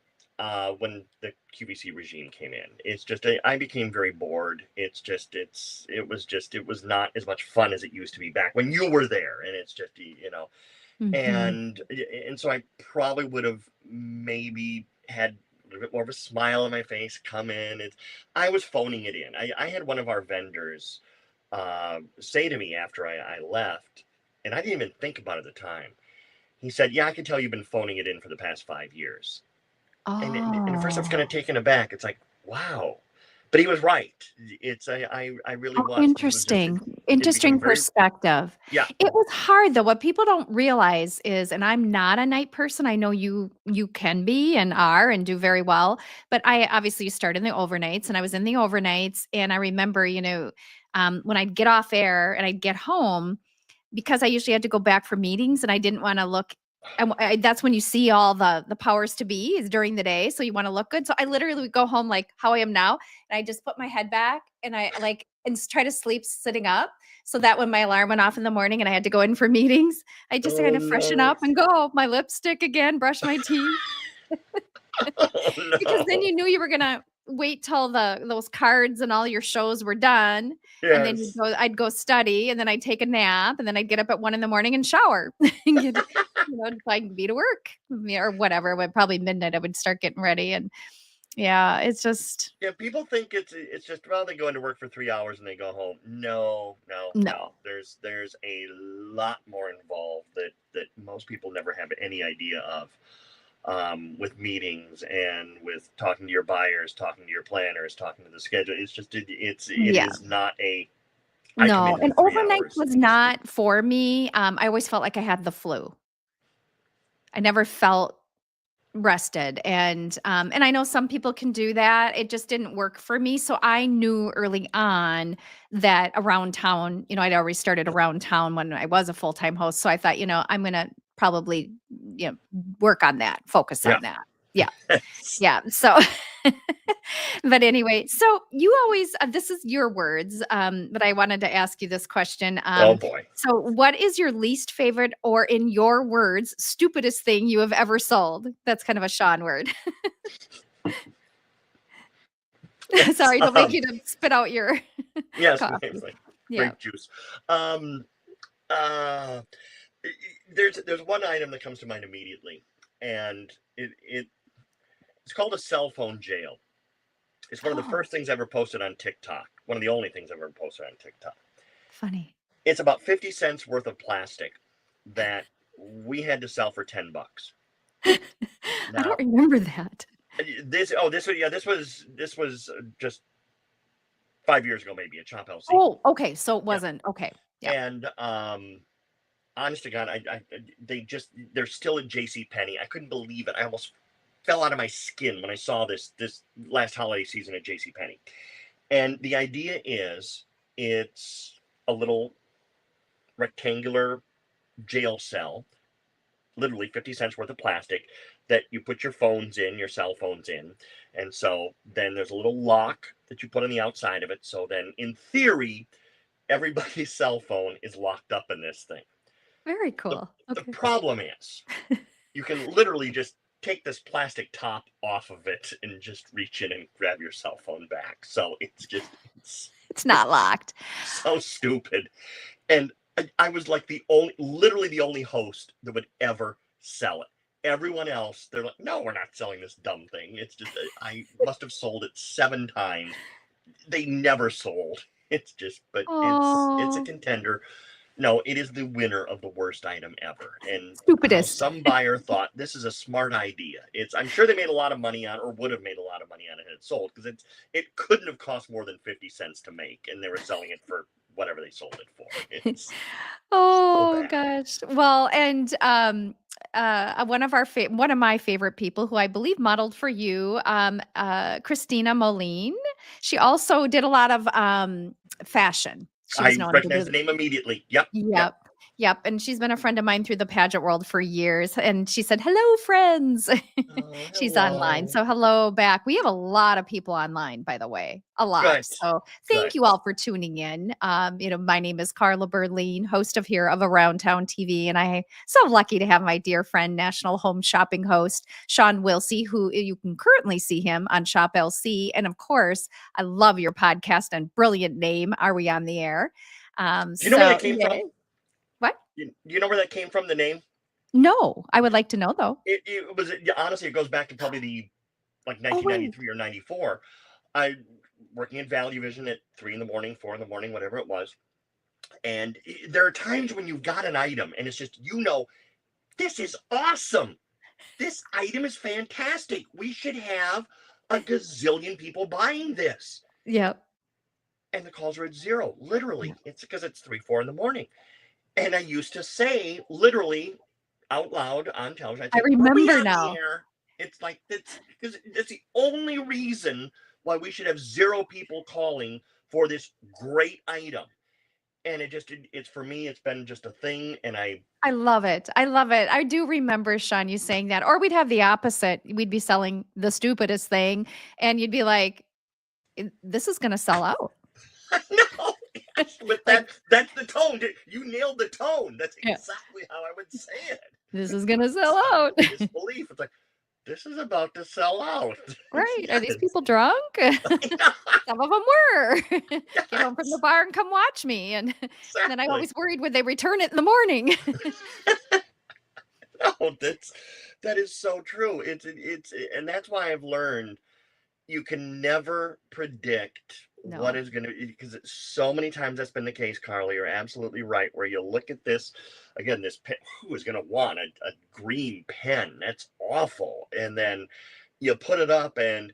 when the QVC regime came in, it's just I became very bored. It was not as much fun as it used to be back when you were there, and it's just and so I probably would have maybe had a little bit more of a smile on my face, come in. I was phoning it in. I had one of our vendors say to me after I left, and I didn't even think about it at the time. He said, "Yeah, I can tell you've been phoning it in for the past 5 years." And at first I was kind of taken aback. It's like, wow. But he was right. I really was. Interesting perspective. Yeah. It was hard though. What people don't realize is, and I'm not a night person. I know you can be and are and do very well. But I obviously started in the overnights, and I was in the overnights. And I remember, when I'd get off air and I'd get home, because I usually had to go back for meetings, and I didn't want to look. And that's when you see all the powers to be is during the day. So you want to look good. So I literally would go home like how I am now. And I just put my head back and and try to sleep sitting up, so that when my alarm went off in the morning and I had to go in for meetings, I just kind of freshen up and go, my lipstick again, brush my teeth. Because then you knew you were going to wait till those cards and all your shows were done. Yes. And then I'd go study, and then I'd take a nap, and then I'd get up at 1 a.m. and shower and get, so I can be to work or whatever. But probably midnight I would start getting ready. And yeah, it's just. Yeah, people think it's just, well, they go into work for 3 hours and they go home. No. There's a lot more involved that most people never have any idea of. With meetings and with talking to your buyers, talking to your planners, talking to the schedule. It's just, it is not a. No, and overnight was not for me. I always felt like I had the flu. I never felt rested. And I know some people can do that. It just didn't work for me. So I knew early on that around town, I'd already started around town when I was a full-time host. So I thought, I'm going to probably, work on that, focus on that. Yeah. Yeah. So, but anyway, so you always, this is your words, but I wanted to ask you this question. Oh boy. So what is your least favorite, or in your words, stupidest thing you have ever sold? That's kind of a Shawn word. Sorry, to make you to spit out your yes, like grape juice. There's one item that comes to mind immediately, and It's called a cell phone jail. It's one of the first things I ever posted on TikTok. One of the only things I've ever posted on TikTok. Funny. It's about 50 cents worth of plastic that we had to sell for $10. I don't remember that. This was just 5 years ago, maybe, at 𝗨𝗶𝘁𝗶. Oh, okay. So it wasn't okay. Yeah. And honest to God, they're still at JCPenney. I couldn't believe it. I almost fell out of my skin when I saw this last holiday season at JCPenney. And the idea is, it's a little rectangular jail cell, literally 50 cents worth of plastic, that you put your phones in, your cell phones in. And so then there's a little lock that you put on the outside of it. So then in theory, everybody's cell phone is locked up in this thing. Very cool. The problem is you can literally just take this plastic top off of it and just reach in and grab your cell phone back. So it's not locked. So stupid. And I was like literally the only host that would ever sell it. Everyone else, they're like, no, we're not selling this dumb thing. It's just, I must have sold it 7 times. They never sold. It's just, but it's a contender. No, it is the winner of the worst item ever. And stupidest. Some buyer thought this is a smart idea. I'm sure they made a lot of money on, or would have made a lot of money on it had it sold, because it couldn't have cost more than 50 cents to make, and they were selling it for whatever they sold it for. Oh gosh. Well, and one of my favorite people, who I believe modeled for you, Christina Moline. She also did a lot of fashion. I recognize the name immediately. Yep. And she's been a friend of mine through the pageant world for years. And she said, hello, friends. She's online. So hello back. We have a lot of people online, by the way. A lot. Good. So thank you all for tuning in. My name is Carla Berline, host of Around Town TV. And I'm so lucky to have my dear friend, national home shopping host, Shawn Wilsie, who you can currently see him on 𝗨𝗶𝘁. And of course, I love your podcast and brilliant name, Are We on the Air? Do you know where that came from? What? Do you know where that came from, the name? No, I would like to know, though. It was honestly, it goes back to probably 1993 or 94. I working at ValueVision at 3 in the morning, 4 in the morning, whatever it was. And there are times when you've got an item and it's just, this is awesome. This item is fantastic. We should have a gazillion people buying this. Yep. And the calls are at 0. Literally. Yep. It's because it's 3, 4 in the morning. And I used to say, literally, out loud on television, I remember now. It's like, because that's the only reason why we should have 0 people calling for this great item. And it's for me, it's been just a thing. And I love it. I love it. I do remember, Shawn, you saying that. Or we'd have the opposite. We'd be selling the stupidest thing. And you'd be like, this is going to sell out. No. But that's the tone. You nailed the tone. That's exactly how I would say it. This is gonna sell out. Disbelief. It's like, this is about to sell out. Right? Yes. Are these people drunk? Some of them were. Yes. Get home from the bar and come watch me. And then I always worried, would they return it in the morning? No, that is so true. It's and that's why I've learned you can never predict what is going to be, because so many times that's been the case, Carly. You're absolutely right. Where you look at this, again, this pen, who is going to want a green pen? That's awful. And then you put it up and,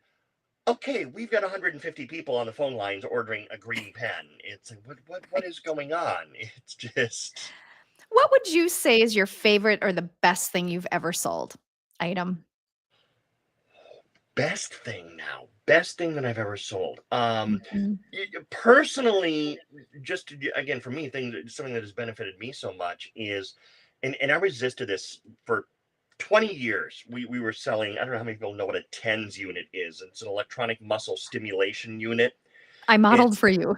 okay, we've got 150 people on the phone lines ordering a green pen. It's like, what is going on? It's just. What would you say is your favorite or the best thing you've ever sold item? Best thing that I've ever sold. Personally, just again, for me, something that has benefited me so much is, and I resisted this for 20 years. We were selling, I don't know how many people know what a TENS unit is. It's an electronic muscle stimulation unit. I modeled for you.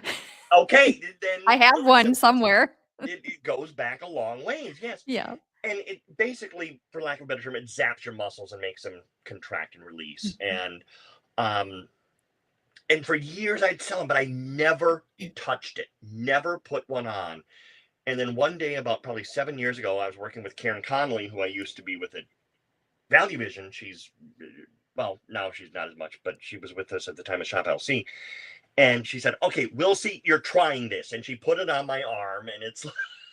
Okay. Then I have one somewhere. It goes back a long ways. Yes. Yeah. And it basically, for lack of a better term, it zaps your muscles and makes them contract and release. And for years I'd sell them, but I never touched it, never put one on. And then one day, about probably 7 years ago, I was working with Karen Connolly, who I used to be with at ValueVision. She's well, now she's not as much, but she was with us at the time of 𝗨𝗶𝘁. And she said, okay, Wilsie, you're trying this. And she put it on my arm, and it's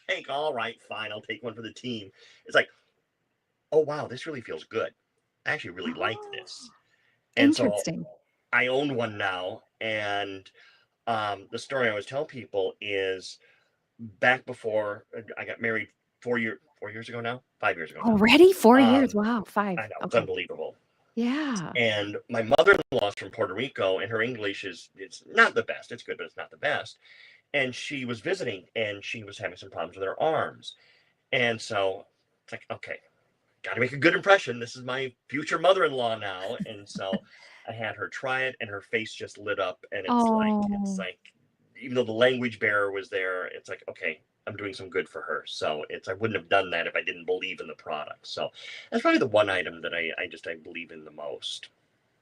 like, all right, fine, I'll take one for the team. It's like, oh, wow, this really feels good. I actually really like this. And Interesting. So I own one now. And the story I always tell people is back before I got married 4 years ago now, 5 years ago. Already 4 years. Wow. 5. I know, it's okay. unbelievable. Yeah. And my mother-in-law's from Puerto Rico, and her English it's not the best. It's good, but it's not the best. And she was visiting, and she was having some problems with her arms. And so it's like, okay, got to make a good impression. This is my future mother-in-law now. And so I had her try it, and her face just lit up. And it's like, even though the language barrier was there, it's like, okay, I'm doing some good for her. So I wouldn't have done that if I didn't believe in the product. So that's probably the one item that I believe in the most.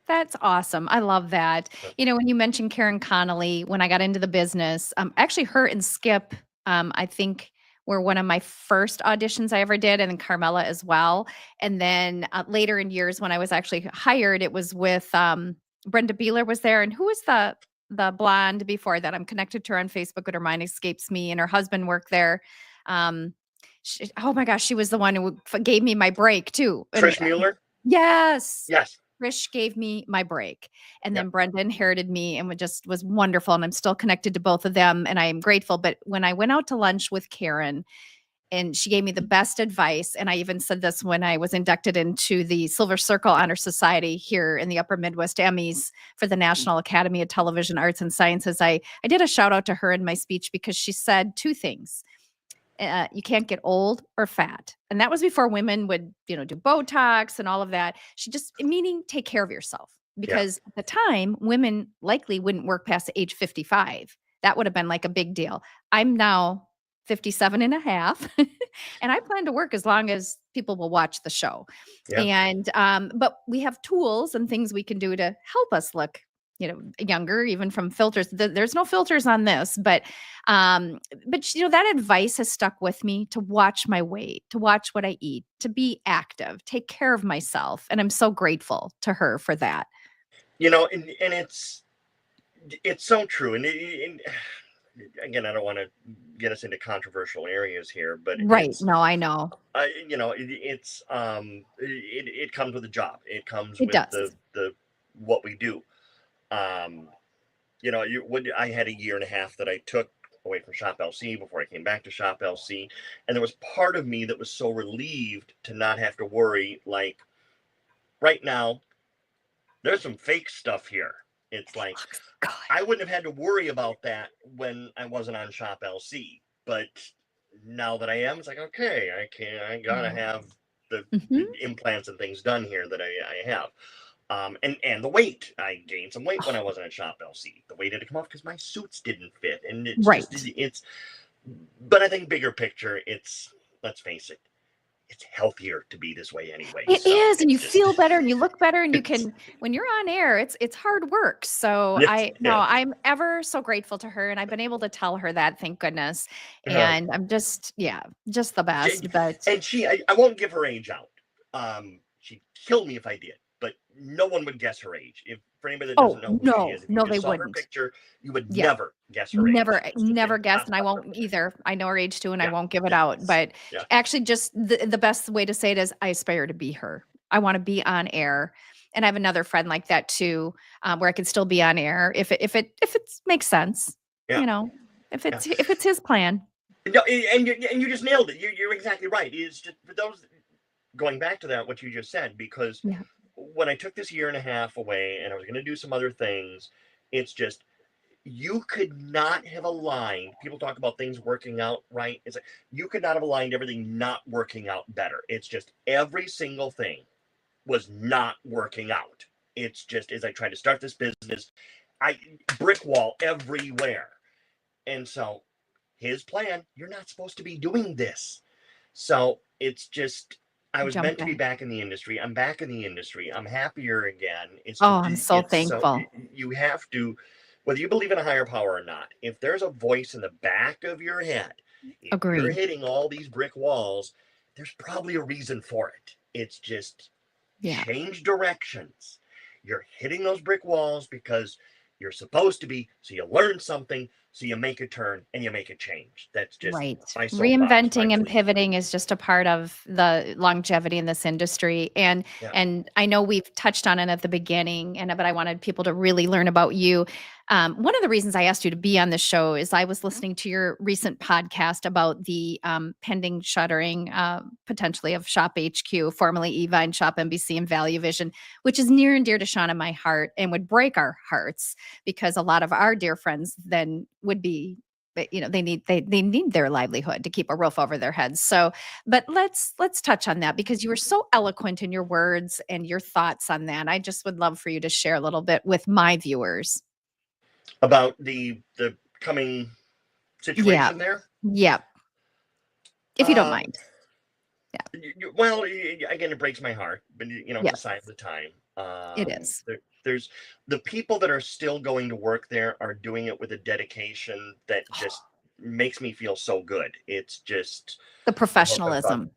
That's awesome. I love that. You know, when you mentioned Karen Connolly, when I got into the business, actually her and Skip, I think were one of my first auditions I ever did, and then Carmela as well. And then later in years when I was actually hired, it was with Brenda Beeler was there. And who was the blonde before that? I'm connected to her on Facebook, but her mind escapes me. And her husband worked there. Oh my gosh, she was the one who gave me my break too. Trish Mueller? Yes. Yes. Trish gave me my break. And then Brenda inherited me and was wonderful. And I'm still connected to both of them. And I am grateful. But when I went out to lunch with Karen, and she gave me the best advice. And I even said this when I was inducted into the Silver Circle Honor Society here in the Upper Midwest Emmys for the National Academy of Television Arts and Sciences. I did a shout out to her in my speech because she said 2 things. You can't get old or fat. And that was before women would, do Botox and all of that. She just, meaning take care of yourself. Because at the time, women likely wouldn't work past age 55. That would have been like a big deal. I'm now 57 and a half. And I plan to work as long as people will watch the show. Yeah. And, but we have tools and things we can do to help us look, younger, even from filters. There's no filters on this, but that advice has stuck with me to watch my weight, to watch what I eat, to be active, take care of myself. And I'm so grateful to her for that. And it's so true. And again, I don't want to get us into controversial areas here, but right. No, I know. It comes with the job. It comes with the what we do. I had a year and a half that I took away from 𝗨𝗶𝘁 before I came back to 𝗨𝗶𝘁, and there was part of me that was so relieved to not have to worry. Like right now, there's some fake stuff here. It's like, I wouldn't have had to worry about that when I wasn't on 𝗨𝗶𝘁, but now that I am, it's like, okay, I gotta have the implants and things done here that I have. And the weight, I gained some weight when I wasn't at 𝗨𝗶𝘁. The weight had to come off because my suits didn't fit. And it's but I think bigger picture, let's face it, it's healthier to be this way anyway. It is, and you feel better and you look better, and you can, when you're on air, it's hard work. So I'm ever so grateful to her, and I've been able to tell her that, thank goodness. And I'm just the best. And I won't give her age out. She'd kill me if I did. But no one would guess her age. For anybody that doesn't know who she is, if you they saw wouldn't. Her picture, you would never guess her age. Never guessed, and I won't either. I know her age too, and I won't give it out. But actually, just the best way to say it is, I aspire to be her. I want to be on air, and I have another friend like that too, where I can still be on air if it makes sense. If it's his plan. No, and you just nailed it. You're exactly right. It's just for those going back to that what you just said, because. Yeah. When I took this year and a half away and I was going to do some other things, it's just, you could not have aligned. People talk about things working out right. It's like, you could not have aligned everything not working out better. It's just every single thing was not working out. It's just, as I tried to start this business, brick wall everywhere. And so his plan, you're not supposed to be doing this. So it's just, I was meant to be back in the industry. I'm back in the industry. I'm happier again. I'm so thankful. You have to, whether you believe in a higher power or not, if there's a voice in the back of your head, if you're hitting all these brick walls, there's probably a reason for it. It's just change directions. you're hitting those brick walls because you're supposed to be. So you learn something, so you make a turn and you make a change. That's just Right. my soapbox, my Reinventing and belief. pivoting is just a part of the longevity in this industry. And Yeah. and I know we've touched on it at the beginning, but I wanted people to really learn about you. One of the reasons I asked you to be on the show is I was listening to your recent podcast about the pending shuttering potentially of 𝗨𝗶𝘁𝗄, formerly Evine, ShopNBC, and ValueVision, which is near and dear to Shawn and my heart and would break our hearts because a lot of our dear friends then would be, but they need their livelihood to keep a roof over their heads. So, but let's touch on that because you were so eloquent in your words and your thoughts on that. I just would love for you to share a little bit with my viewers about the coming situation there. Yeah, if you don't mind. Well, again, it breaks my heart, but it's a sign of the time. It is. There's the people that are still going to work there are doing it with a dedication that just makes me feel so good. It's just the professionalism.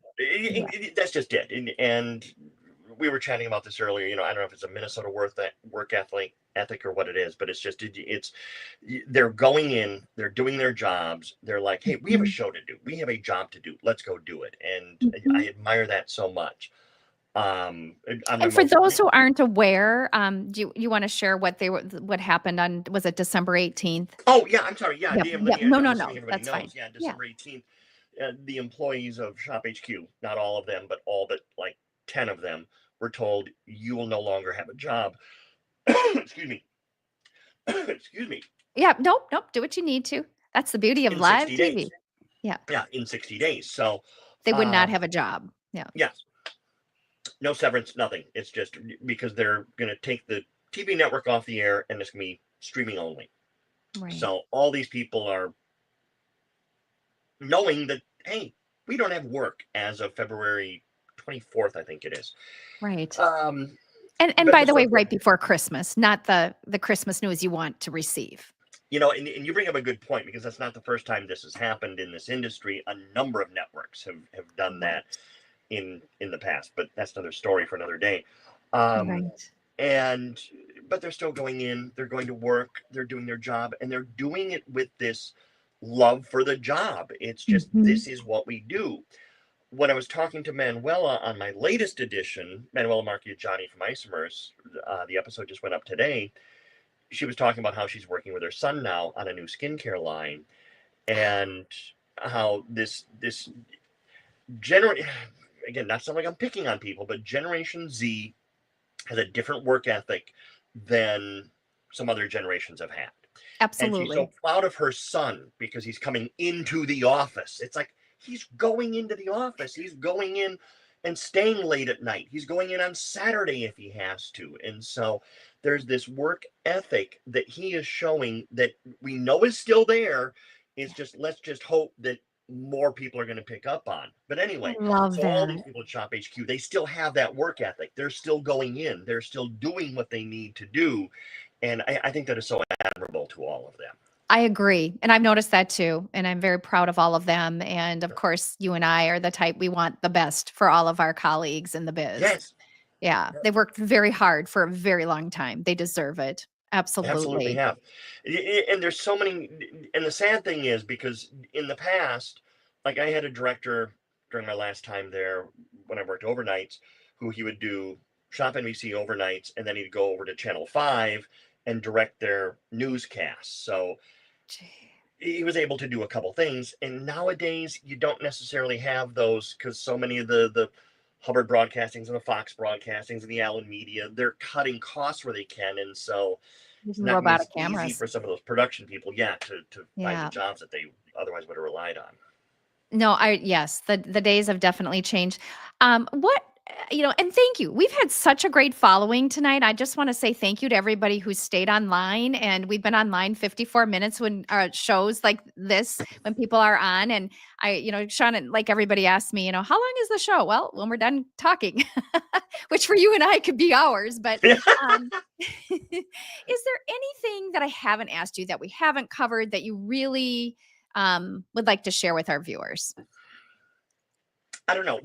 That's just it. And we were chatting about this earlier. I don't know if it's a Minnesota work ethic or what it is, but it's just they're going in, they're doing their jobs. They're like, hey, we have a show to do. We have a job to do. Let's go do it. And I admire that so much. And for those who aren't aware, do you want to share what happened on, was it December 18th? Oh yeah, I'm sorry. Yeah, no, that's fine. Yeah, December 18th. The employees of 𝗨𝗶𝘁𝗄, not all of them, but all but like 10 of them, were told you will no longer have a job. Excuse me. Excuse me. Yeah, nope. Do what you need to. That's the beauty of live TV. Days. Yeah, in 60 days. So they would not have a job. Yeah. Yes. No severance, nothing. It's just because they're going to take the TV network off the air and it's going to be streaming only. Right. So all these people are knowing that, hey, we don't have work as of February 24th, I think it is. Right. And by the way, right before Christmas, not the Christmas news you want to receive. And you bring up a good point because that's not the first time this has happened in this industry. A number of networks have done that in the past, but that's another story for another day. Right. But they're still going in, they're going to work, they're doing their job, and they're doing it with this love for the job. It's just, this is what we do. When I was talking to Manuela on my latest edition, Manuela Marchigiani from 𝗍𝗓, the episode just went up today. She was talking about how she's working with her son now on a new skincare line, and how this again, not something I'm picking on people, but Generation Z has a different work ethic than some other generations have had. Absolutely. And she's so proud of her son because he's coming into the office. It's like, he's going into the office. He's going in and staying late at night. He's going in on Saturday if he has to. And so there's this work ethic that he is showing that we know is still there. It's just, let's just hope that more people are going to pick up on. But anyway, all these people at 𝗨𝗶𝘁𝗄, they still have that work ethic. They're still going in. They're still doing what they need to do. And I think that is so admirable to all of them. I agree. And I've noticed that too. And I'm very proud of all of them. And of course, you and I are the type, we want the best for all of our colleagues in the biz. Yes. Yeah. They've worked very hard for a very long time. They deserve it. Absolutely have. And there's so many. And the sad thing is, because in the past, like I had a director during my last time there when I worked overnights, who he would do ShopNBC overnights, and then he'd go over to Channel 5 and direct their newscasts. So he was able to do a couple things. And nowadays, you don't necessarily have those because so many of the Hubbard Broadcastings and the Fox Broadcastings and the Allen Media, they're cutting costs where they can. And so it's not robotic easy cameras for some of those production people, to find the jobs that they otherwise would have relied on. No, yes, the days have definitely changed. And thank you. We've had such a great following tonight. I just want to say thank you to everybody who stayed online, and we've been online 54 minutes when shows like this, when people are on. And Shawn, like everybody asked me, how long is the show? Well, when we're done talking, which for you and I could be hours, but is there anything that I haven't asked you that we haven't covered that you really would like to share with our viewers? I don't know.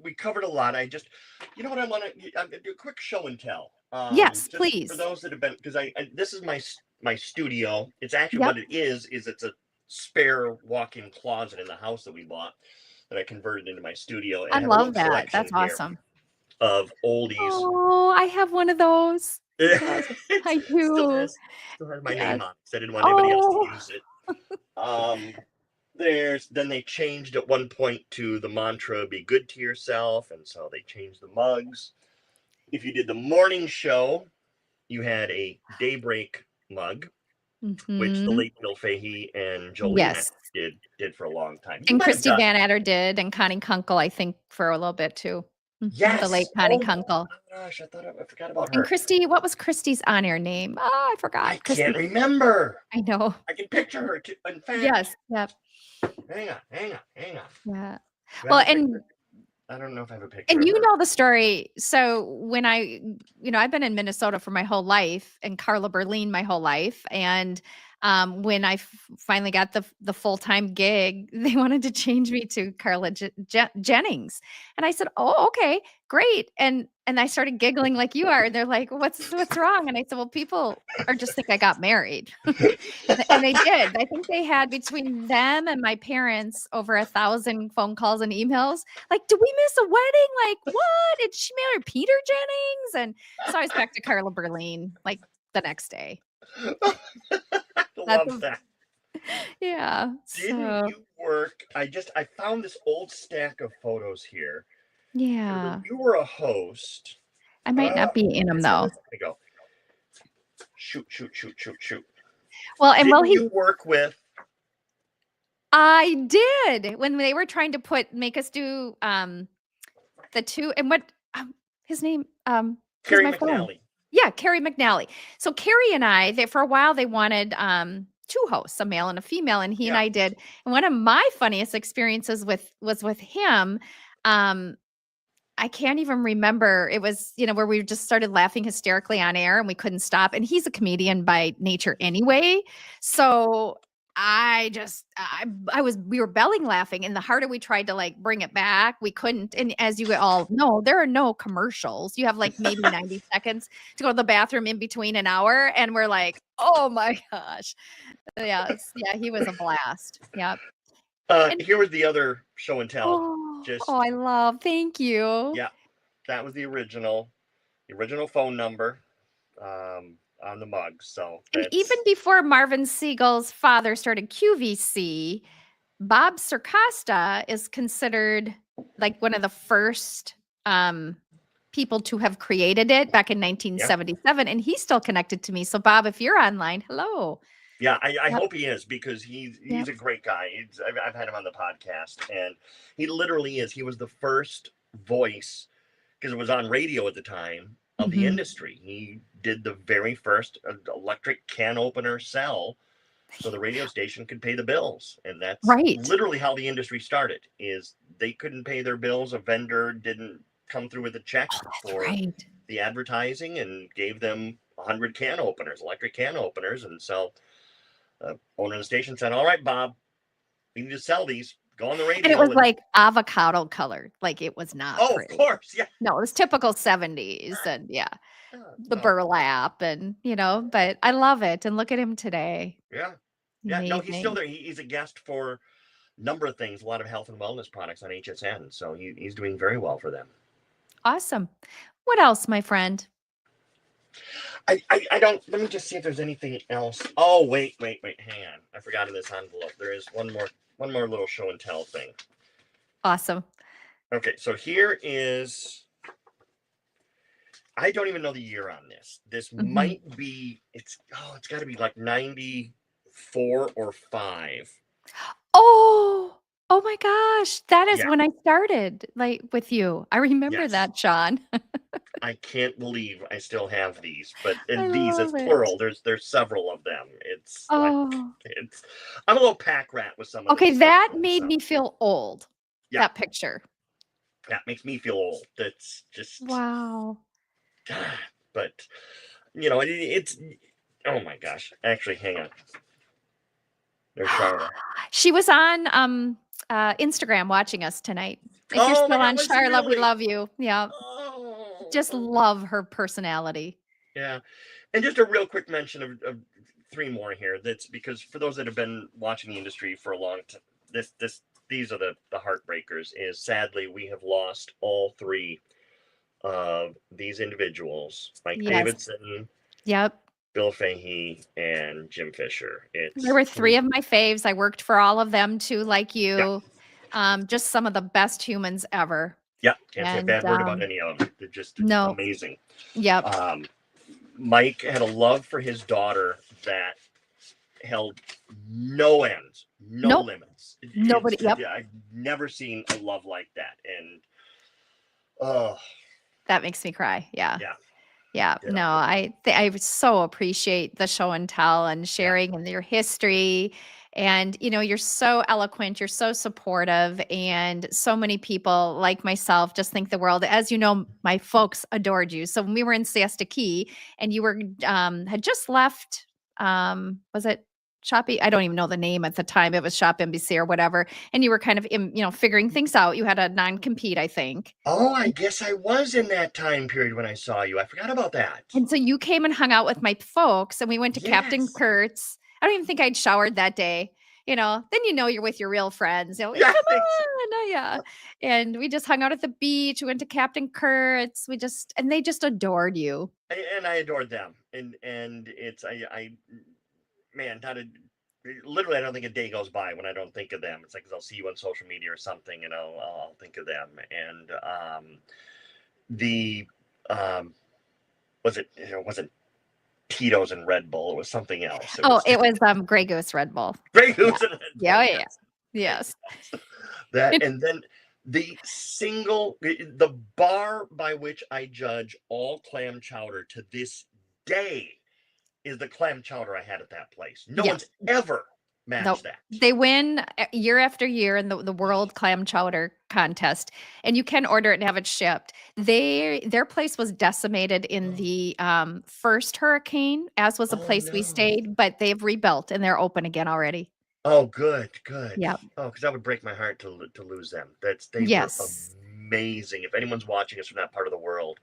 we covered a lot. I just, you know what, I want to do a quick show and tell. Yes, just please. for those that have been, because I this is my studio. It's actually Yep. what it is it's a spare walk-in closet in the house that we bought that I converted into my studio. And I have love a that. selection That's here awesome. of oldies. Oh, I have one of those. I do. Still has my name on it, so I didn't want anybody else to use it. Then they changed at one point to the mantra, be good to yourself, and so they changed the mugs. If you did the morning show, you had a daybreak mug, which the late 𝗨𝗶𝗁 and Jolene did for a long time. And Christy Van Adder did, and Connie Kunkel, I think, for a little bit too. Yes, the late Connie Kunkel. Oh gosh, I forgot about her. And Christy, what was Christy's on-air name? Oh, I forgot. I can't remember. I know. I can picture her too. In fact, yes. Yep. Hang on. Yeah. Well, and I don't know if I have a picture. And you know the story. So when I've been in Minnesota for my whole life, and Carla Berlin my whole life, and when I finally got the full-time gig, they wanted to change me to Carla Jennings, and I said, "Oh, okay, great." And I started giggling like you are. They're like, "What's wrong?" And I said, "Well, people are just think I got married," and they did. I think they had between them and my parents over 1,000 phone calls and emails. Like, did we miss a wedding? Like, what? Did she marry Peter Jennings? And so I was back to Carla Berlin like the next day. Love that. Yeah. Didn't you work? I found this old stack of photos here. Yeah. You were a host. I might not be in them though. There we go. Shoot. Well, and didn't you work with? I did when they were trying to make us do the two and what his name Carrie McNally. Yeah, Carrie McNally. So Carrie and I, for a while, they wanted two hosts, a male and a female, and he and I did. And one of my funniest experiences was with him. I can't even remember. It was, where we just started laughing hysterically on air and we couldn't stop. And he's a comedian by nature anyway. So we were belling laughing, and the harder we tried to like bring it back, we couldn't. And as you all know, there are no commercials. You have like maybe 90 seconds to go to the bathroom in between an hour. And we're like, oh my gosh. Yeah. He was a blast. Yep. Here was the other show and tell. Thank you. Yeah. That was the original phone number. On the mug. So and even before Marvin Siegel's father started QVC, Bob Circosta is considered like one of the first people to have created it back in 1977, and he's still connected to me. So Bob, if you're online, hello. Yeah, I hope he is, because he's a great guy. I've had him on the podcast, and he literally is. He was the first voice, because it was on radio at the time, of the industry. He did the very first electric can opener sell so the radio station could pay the bills. And that's literally how the industry started, is they couldn't pay their bills. A vendor didn't come through with a check for the advertising and gave them 100 can openers, electric can openers. And so the owner of the station said, "All right, Bob, we need to sell these. Go on the radio." And it was like avocado color. Like, it was not pretty. Of course, yeah. No, it was typical 70s, and the burlap, and but I love it. And look at him today. Yeah. No, he's still there. He's a guest for a number of things, a lot of health and wellness products on HSN. So he's doing very well for them. Awesome. What else, my friend? I don't. Let me just see if there's anything else. Oh, wait. Hang on. I forgot in this envelope. There is one more little show and tell thing. Awesome. Okay, so here is. I don't even know the year on this. This might be. It's got to be like 94 or 5. Oh my gosh. That is when I started with you. I remember that, Shawn. I can't believe I still have these, but these is plural. There's several of them. I'm a little pack rat with some of them. That made me feel old. Yeah. That picture. That makes me feel old. That's just wow. But it's oh my gosh. Actually, hang on. There's Charlotte. She was on Instagram watching us tonight. If you're Oh my still God, on, was he Charlotte, we really? love you. Yeah. Just Oh, love her personality. yeah. And just a real quick mention of three more here. That's because for those that have been watching the industry for a long time, these are the heartbreakers. Is sadly we have lost all three of these individuals: Mike Yes. Davidson, Yep. Bill Fahey, and Jim Fisher. There were three of my faves. I worked for all of them too, like you. Yeah. Just some of the best humans ever. Yeah, can't say a bad word about any of them. They're just amazing. Yep. Mike had a love for his daughter that held no ends, no limits. Nobody. Yep. I've never seen a love like that, and that makes me cry. Yeah. Yeah. Yeah. No, I so appreciate the show and tell and sharing and your history. And, you know, you're so eloquent, you're so supportive, and so many people like myself just think the world. As you know, my folks adored you. So when we were in Siesta Key and you were had just left, was it 𝗨𝗶𝘁𝗶? I don't even know the name at the time. It was 𝗨𝗵𝒐 or whatever. And you were kind of, figuring things out. You had a non-compete, I think. Oh, I guess I was in that time period when I saw you. I forgot about that. And so you came and hung out with my folks, and we went to Captain 𝗀𝗀𝗃's. I don't even think I'd showered that day. Then you're with your real friends. You're like, Yeah. come on. Oh, yeah. And we just hung out at the beach. We went to Captain 𝗀𝗃's. And they just adored you. And I adored them. And it's, man, literally, I don't think a day goes by when I don't think of them. It's like, 'cause I'll see you on social media or something, and I'll think of them. And it wasn't Tito's and Red Bull. It was something else. It was Grey Goose Red Bull. Grey Goose and Red Bull. Yeah. Yes. That, and then the bar by which I judge all clam chowder to this day is the clam chowder I had at that place. No one's ever matched that. They win year after year in the World Clam Chowder Contest, and you can order it and have it shipped. Their place was decimated in the first hurricane, as was a place we stayed, but they've rebuilt and they're open again already. Oh, good. Yeah. Oh, because that would break my heart to lose them. They were amazing. If anyone's watching us from that part of the world,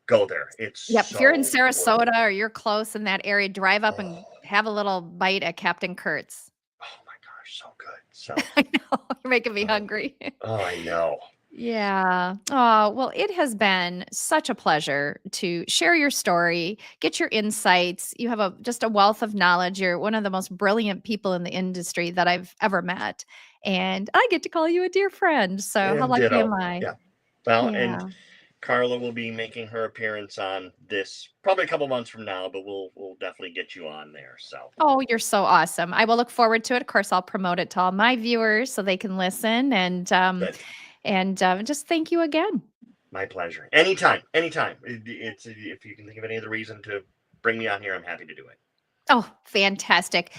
go there. It's if you're in Sarasota or you're close in that area, drive up and have a little bite at Captain 𝗀𝗃's. Oh my gosh, so good. So I know, you're making me hungry. Oh, I know. Yeah. Oh, well, it has been such a pleasure to share your story, get your insights. You have just a wealth of knowledge. You're one of the most brilliant people in the industry that I've ever met. And I get to call you a dear friend. So how lucky am I? Yeah. Well, and Carla will be making her appearance on this probably a couple months from now, but we'll definitely get you on there. So. Oh, you're so awesome. I will look forward to it. Of course, I'll promote it to all my viewers so they can listen. And just thank you again. My pleasure. Anytime. It's if you can think of any other reason to bring me on here, I'm happy to do it. Oh, fantastic.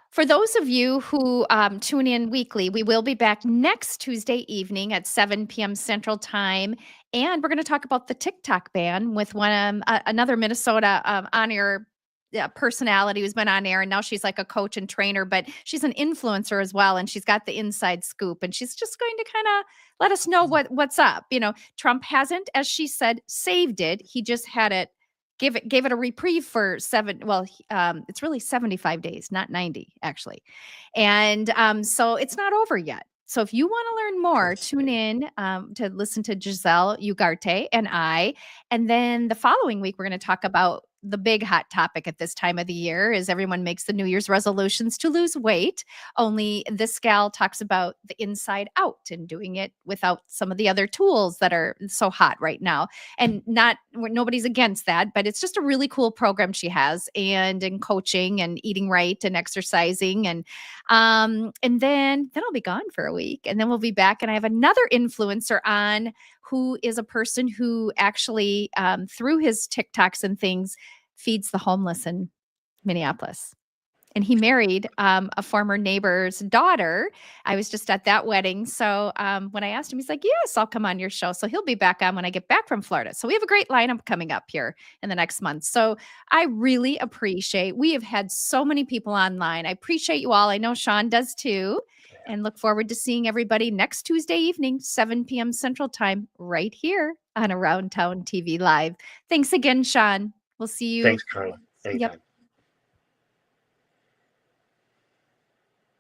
For those of you who tune in weekly, we will be back next Tuesday evening at 7 p.m. Central Time. And we're going to talk about the TikTok ban with another Minnesota on-air personality who's been on air. And now she's like a coach and trainer, but she's an influencer as well. And she's got the inside scoop. And she's just going to kind of let us know what's up. Trump hasn't, as she said, saved it. He just had it. Gave it a reprieve for it's really 75 days, not 90 actually. And so it's not over yet. So if you want to learn more, tune in to listen to Giselle Ugarte and I. And then the following week, we're going to talk about the big hot topic at this time of the year is everyone makes the New Year's resolutions to lose weight. Only this gal talks about the inside out and doing it without some of the other tools that are so hot right now. And nobody's against that, but it's just a really cool program she has, and in coaching and eating right and exercising. And then I'll be gone for a week, and then we'll be back. And I have another influencer on who is a person who actually, through his TikToks and things, feeds the homeless in Minneapolis. And he married a former neighbor's daughter. I was just at that wedding. So when I asked him, he's like, yes, I'll come on your show. So he'll be back on when I get back from Florida. So we have a great lineup coming up here in the next month. So I really appreciate, we have had so many people online. I appreciate you all. I know Shawn does too. and look forward to seeing everybody next Tuesday evening, 7 p.m. Central Time, right here on Around Town TV Live. Thanks again, Shawn. We'll see you. Thanks, Carla. Anytime. Yep.